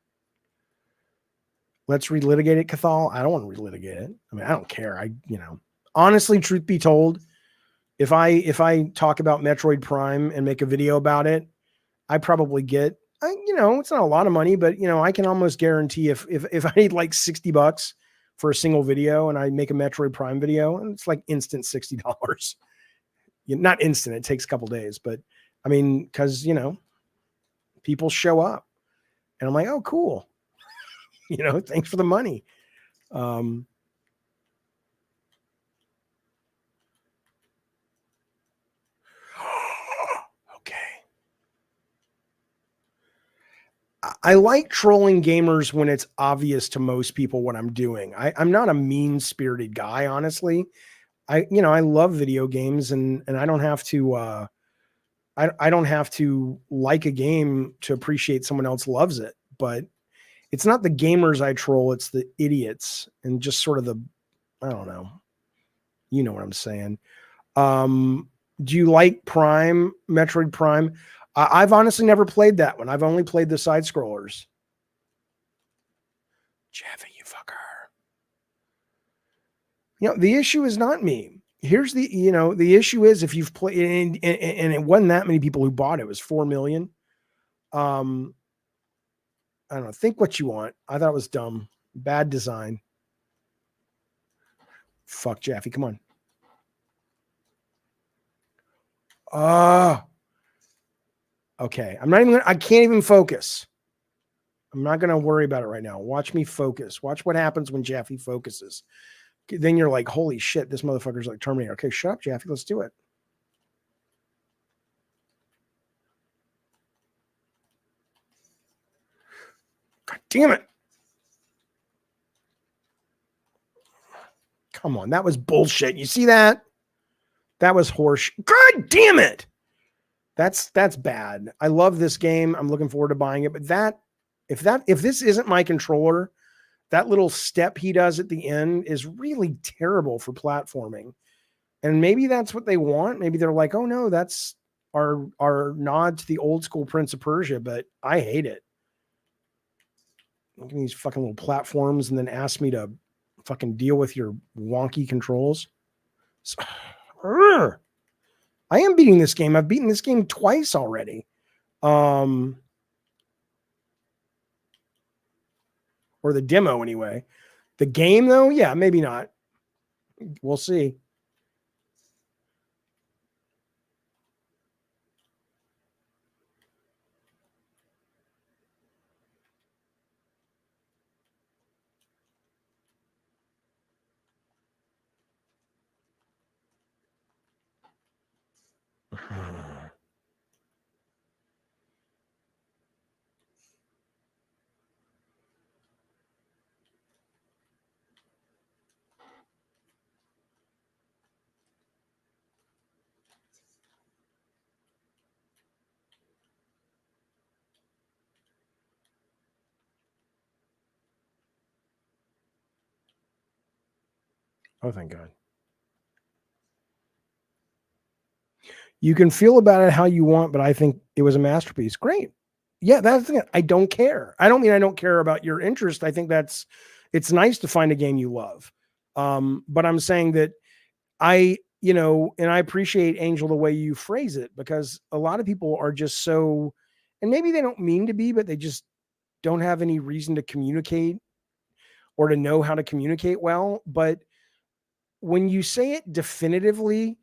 Let's relitigate it, Cathal. I don't want to relitigate it. I mean, I don't care. Honestly, truth be told, if I talk about Metroid Prime and make a video about it, I probably get, it's not a lot of money, but I can almost guarantee if I need like $60 for a single video and I make a Metroid Prime video, and it's like instant $60. Not instant, it takes a couple days, but I mean, because people show up and I'm like, oh, cool. Thanks for the money. I like trolling gamers when it's obvious to most people what I'm doing. I'm not a mean-spirited guy, honestly. I love video games and I don't have to I don't have to like a game to appreciate someone else loves it. But it's not the gamers I troll, it's the idiots and just sort of the, I don't know. You know what I'm saying. Do you like Prime, Metroid Prime? I've honestly never played that one. I've only played the side scrollers. Jaffe, you fucker. You know, the issue is not me. Here's the, you know, the issue is if you've played, and it wasn't that many people who bought it. It was 4 million. I don't know. Think what you want. I thought it was dumb. Bad design. Fuck Jaffe. Come on. Okay. I'm not even, I can't even focus. I'm not going to worry about it right now. Watch me focus. Watch what happens when Jaffe focuses. Then you're like, holy shit, this motherfucker's like Terminator. Okay, shut up, Jaffe. Let's do it. God damn it. Come on. That was bullshit. You see that? That was horse. God damn it. That's bad. I love this game. I'm looking forward to buying it. But if this isn't my controller, that little step he does at the end is really terrible for platforming. And maybe that's what they want. Maybe they're like, oh no, that's our nod to the old school Prince of Persia, but I hate it. Look at these fucking little platforms and then ask me to fucking deal with your wonky controls. So, I am beating this game. I've beaten this game twice already. Or the demo anyway. The game though, yeah, maybe not. We'll see. Oh, thank God. You can feel about it how you want, but I think it was a masterpiece. Great. Yeah, that's the thing. I don't care. I don't mean I don't care about your interest. I think it's nice to find a game you love. But I'm saying that and I appreciate, Angel, the way you phrase it, because a lot of people are just so, and maybe they don't mean to be, but they just don't have any reason to communicate or to know how to communicate well. But when you say it definitively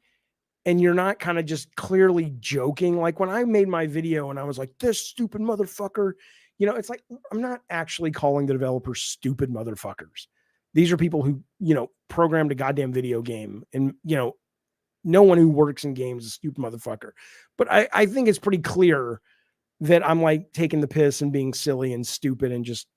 and you're not kind of just clearly joking, like when I made my video and I was like, this stupid motherfucker, it's like, I'm not actually calling the developers stupid motherfuckers. These are people who, programmed a goddamn video game, and, no one who works in games is a stupid motherfucker. But I think it's pretty clear that I'm like taking the piss and being silly and stupid and just,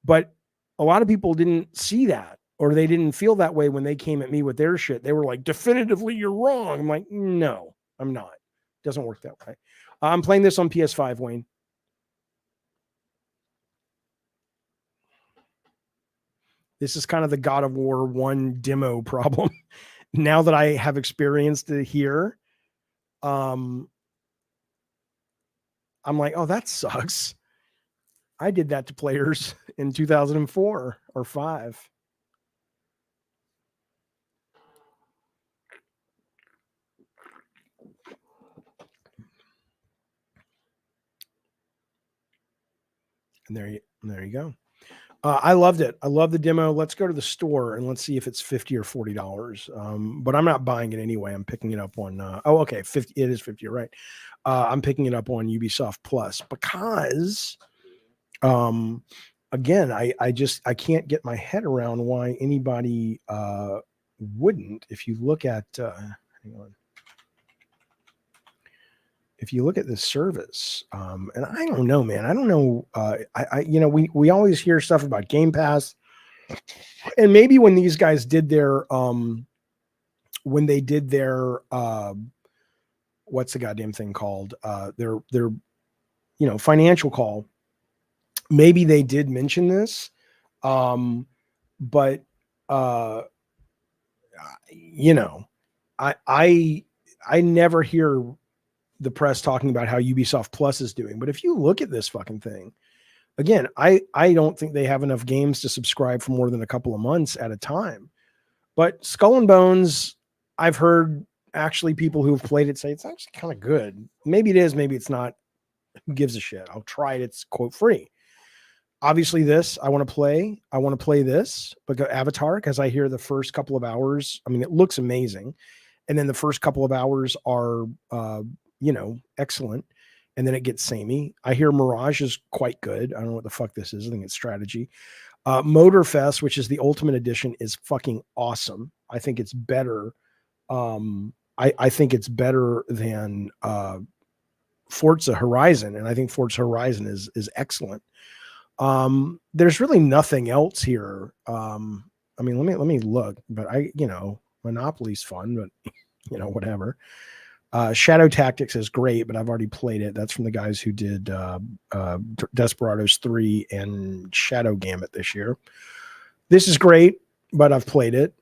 but a lot of people didn't see that, or they didn't feel that way when they came at me with their shit. They were like, definitively, you're wrong. I'm like, no, I'm not. It doesn't work that way. I'm playing this on PS5, Wayne. This is kind of the God of War 1 demo problem. Now that I have experienced it here, I'm like, oh, that sucks. I did that to players in 2004 or 5. And there you go. I loved it. I love the demo. Let's go to the store and let's see if it's $50 or $40. But I'm not buying it anyway. I'm picking it up on. Okay, 50. It is 50. You're right. I'm picking it up on Ubisoft Plus because, again, I can't get my head around why anybody wouldn't. If you look at, hang on. If you look at this service, and I don't know, man, I don't know. We always hear stuff about Game Pass, and maybe when these guys did their, what's the goddamn thing called? Their financial call. maybe they did mention this, but you know, I never hear the press talking about how Ubisoft Plus is doing. But if you look at this fucking thing, again, I don't think they have enough games to subscribe for more than a couple of months at a time. But Skull and Bones, I've heard actually people who have played it say it's actually kind of good. Maybe it is, maybe it's not. Who gives a shit? I'll try it. It's quote free. Obviously, this I want to play. I want to play this, but go Avatar, because I hear the first couple of hours. I mean, it looks amazing, and then the first couple of hours are, excellent, and then it gets samey. I hear Mirage is quite good. I don't know what the fuck this is. I think it's strategy. Motorfest, which is the Ultimate Edition, is fucking awesome. I think it's better. I think it's better than Forza Horizon, and I think Forza Horizon is excellent. There's really nothing else here. I mean, let me look, but Monopoly's fun, but whatever. Shadow Tactics is great, but I've already played it. That's from the guys who did Desperados 3 and Shadow Gambit this year. This is great, but I've played it.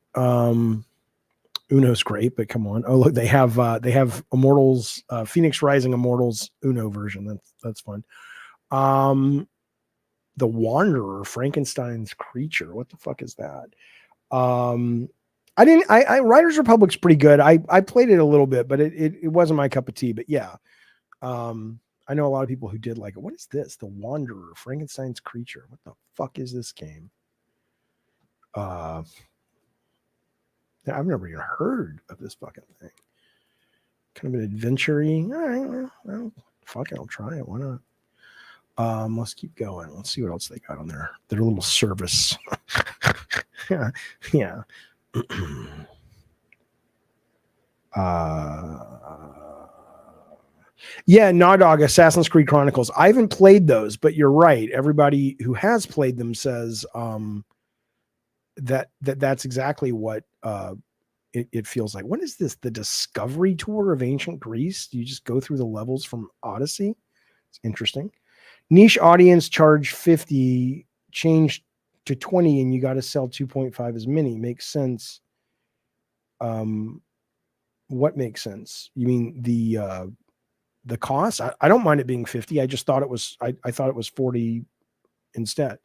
Uno's great, but come on. Oh, look, they have Immortals, Phoenix Rising Immortals Uno version. That's fun. The Wanderer, Frankenstein's Creature. What the fuck is that? Riders Republic's pretty good. I played it a little bit, but it wasn't my cup of tea. But yeah, I know a lot of people who did like it. What is this? The Wanderer, Frankenstein's Creature. What the fuck is this game? I've never even heard of this fucking thing. Kind of an adventure-y. All right, well, fuck it, I'll try it. Why not? Let's keep going. Let's see what else they got on there. Their little service. yeah. Naughty Dog, Assassin's Creed Chronicles. I haven't played those, but you're right. Everybody who has played them says that's exactly what it feels like. What is this? The Discovery Tour of Ancient Greece? Do you just go through the levels from Odyssey? It's interesting. Niche audience charge 50, change to 20, and you got to sell 2.5 as many. Makes sense. What makes sense? You mean the cost? I don't mind it being 50. I just thought it was I thought it was 40 instead.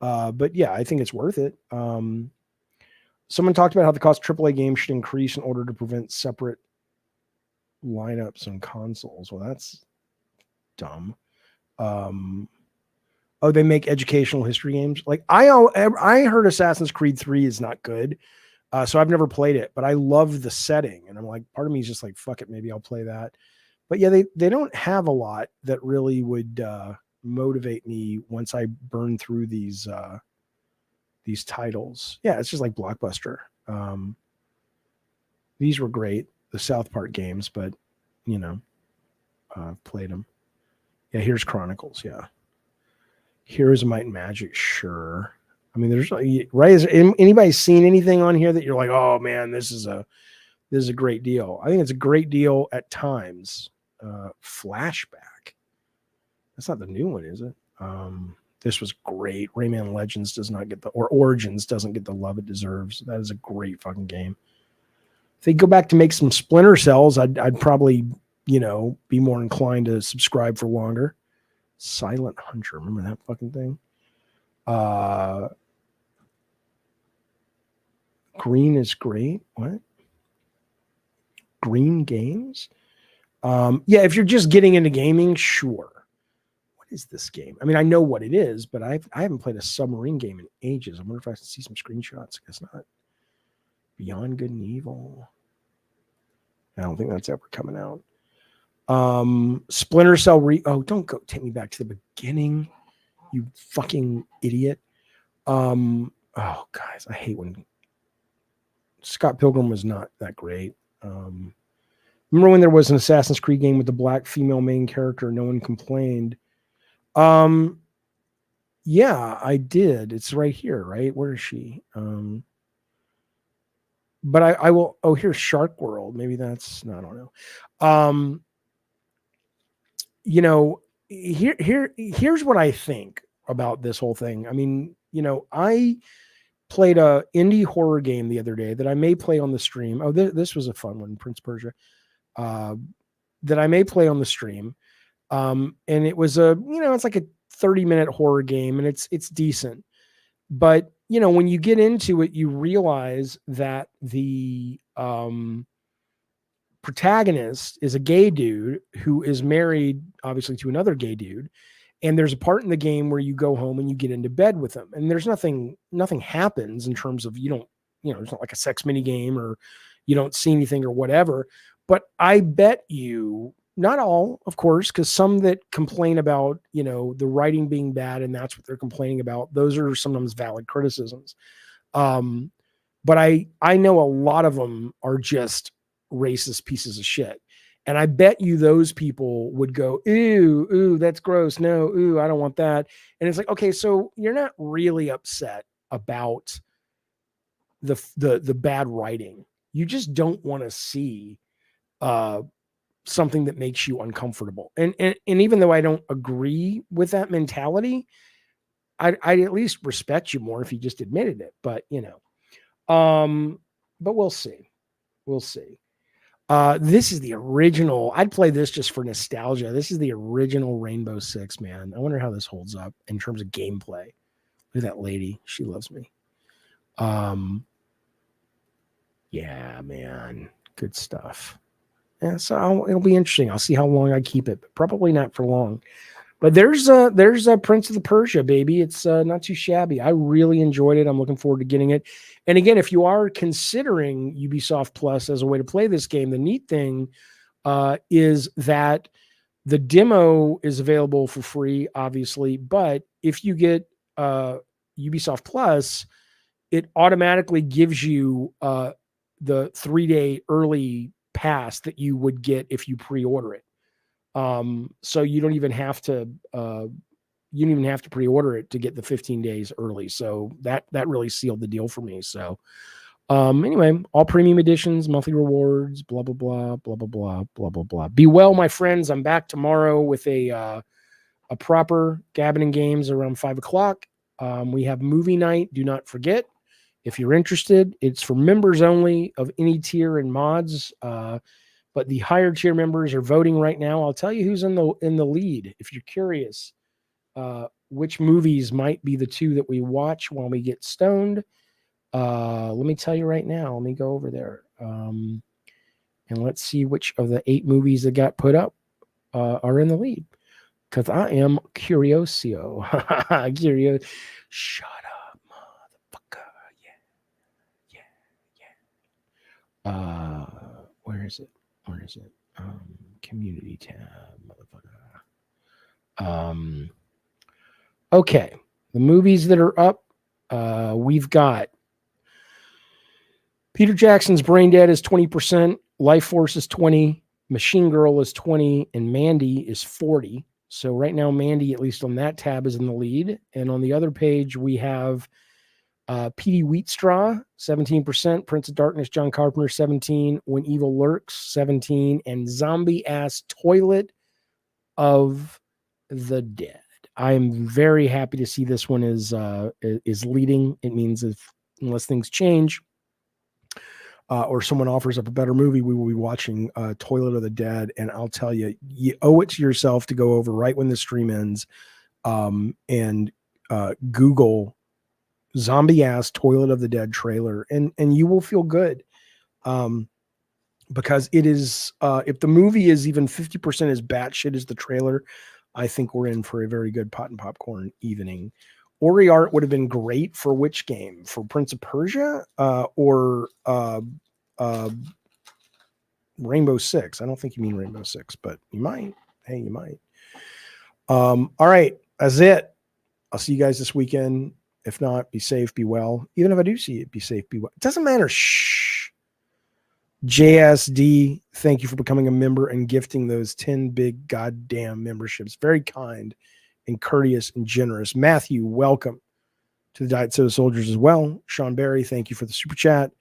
But yeah, I think it's worth it. Someone talked about how the cost of AAA games should increase in order to prevent separate lineups on consoles. Well, that's dumb. They make educational history games. Like I heard Assassin's Creed 3 is not good. So I've never played it, but I love the setting. And I'm like, part of me is just like, fuck it, maybe I'll play that. But yeah, they don't have a lot that really would motivate me once I burn through these titles. Yeah, it's just like Blockbuster. These were great, the South Park games, but I've played them. Yeah, here's Chronicles. Yeah, Heroes of Might and Magic. Sure. I mean, there's right. Is anybody seen anything on here that you're like, oh man, this is a great deal? I think it's a great deal at times. Flashback. That's not the new one, is it? This was great. Rayman Legends does not get Origins doesn't get the love it deserves. That is a great fucking game. If they go back to make some Splinter Cells, I'd probably, be more inclined to subscribe for longer. Silent Hunter. Remember that fucking thing? Green is great. What? Green Games? Yeah, if you're just getting into gaming, sure. What is this game? I mean, I know what it is, but I haven't played a submarine game in ages. I wonder if I can see some screenshots. I guess not. Beyond Good and Evil. I don't think that's ever coming out. Splinter Cell don't go take me back to the beginning, you fucking idiot. Guys, I hate when Scott Pilgrim was not that great. Remember when there was an Assassin's Creed game with the black female main character? No one complained. Yeah, I did. It's right here, right? Where is she? But I will. Oh, here's Shark World. Maybe that's. No, I don't know. Here's what I think. about this whole thing. I mean, I played a indie horror game the other day that I may play on the stream. Oh, this was a fun one, Prince Persia, that I may play on the stream. And it was it's like a 30-minute horror game, and it's decent. But, when you get into it, you realize that the protagonist is a gay dude who is married, obviously, to another gay dude. And there's a part in the game where you go home and you get into bed with them. And there's nothing happens in terms of, it's not like a sex mini game or you don't see anything or whatever. But I bet you, not all, of course, because some that complain about, the writing being bad and that's what they're complaining about, those are sometimes valid criticisms. But I know a lot of them are just racist pieces of shit. And I bet you those people would go, ooh, that's gross. No, ooh, I don't want that. And it's like, okay, so you're not really upset about the bad writing. You just don't want to see something that makes you uncomfortable. And even though I don't agree with that mentality, I'd at least respect you more if you just admitted it. But but we'll see. We'll see. This is the original. I'd play this just for nostalgia. This is the original Rainbow Six, man. I wonder how this holds up in terms of gameplay. Look at that lady. She loves me. Yeah, man. Good stuff. Yeah, so it'll be interesting. I'll see how long I keep it, but probably not for long. But there's a Prince of the Persia, baby. It's not too shabby. I really enjoyed it. I'm looking forward to getting it. And again, if you are considering Ubisoft Plus as a way to play this game, the neat thing is that the demo is available for free, obviously. But if you get Ubisoft Plus, it automatically gives you the 3-day early pass that you would get if you pre-order it. So you don't even have to pre-order it to get the 15 days early. So that really sealed the deal for me. So anyway, all premium editions, monthly rewards, blah blah blah blah blah blah blah blah blah. Be well, my friends. I'm back tomorrow with a proper Gabbin' and Games around 5:00. We have movie night. Do not forget, if you're interested, it's for members only of any tier and mods. But the higher tier members are voting right now. I'll tell you who's in the lead. If you're curious, which movies might be the 2 that we watch while we get stoned. Let me tell you right now. Let me go over there. And let's see which of the 8 movies that got put up are in the lead. Because I am Curiosio. Curious. Shut up, motherfucker. Yeah. Where is it? Community tab, motherfucker. Okay. The movies that are up, we've got Peter Jackson's Brain Dead is 20%, Life Force is 20%, Machine Girl is 20%, and Mandy is 40%. So right now, Mandy, at least on that tab, is in the lead. And on the other page, we have P.D. Wheatstraw, 17%, Prince of Darkness, John Carpenter, 17%, When Evil Lurks, 17%, and Zombie Ass Toilet of the Dead. I am very happy to see this one is leading. It means unless things change or someone offers up a better movie, we will be watching Toilet of the Dead. And I'll tell you, you owe it to yourself to go over right when the stream ends and Google Zombie Ass Toilet of the Dead trailer, and you will feel good. Because it is, if the movie is even 50% as batshit as the trailer, I think we're in for a very good pot and popcorn evening. Ori art would have been great for which game? For Prince of Persia or Rainbow Six? I don't think you mean Rainbow Six, but you might. Hey, you might. All right, that's it. I'll see you guys this weekend. If not, be safe, be well. Even if I do see it, be safe, be well. It doesn't matter. Shh. JSD, thank you for becoming a member and gifting those 10 big goddamn memberships. Very kind and courteous and generous. Matthew, welcome to the Diet Soda Soldiers as well. Sean Barry, thank you for the super chat.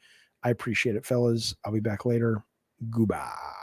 I appreciate it, fellas. I'll be back later. Goodbye.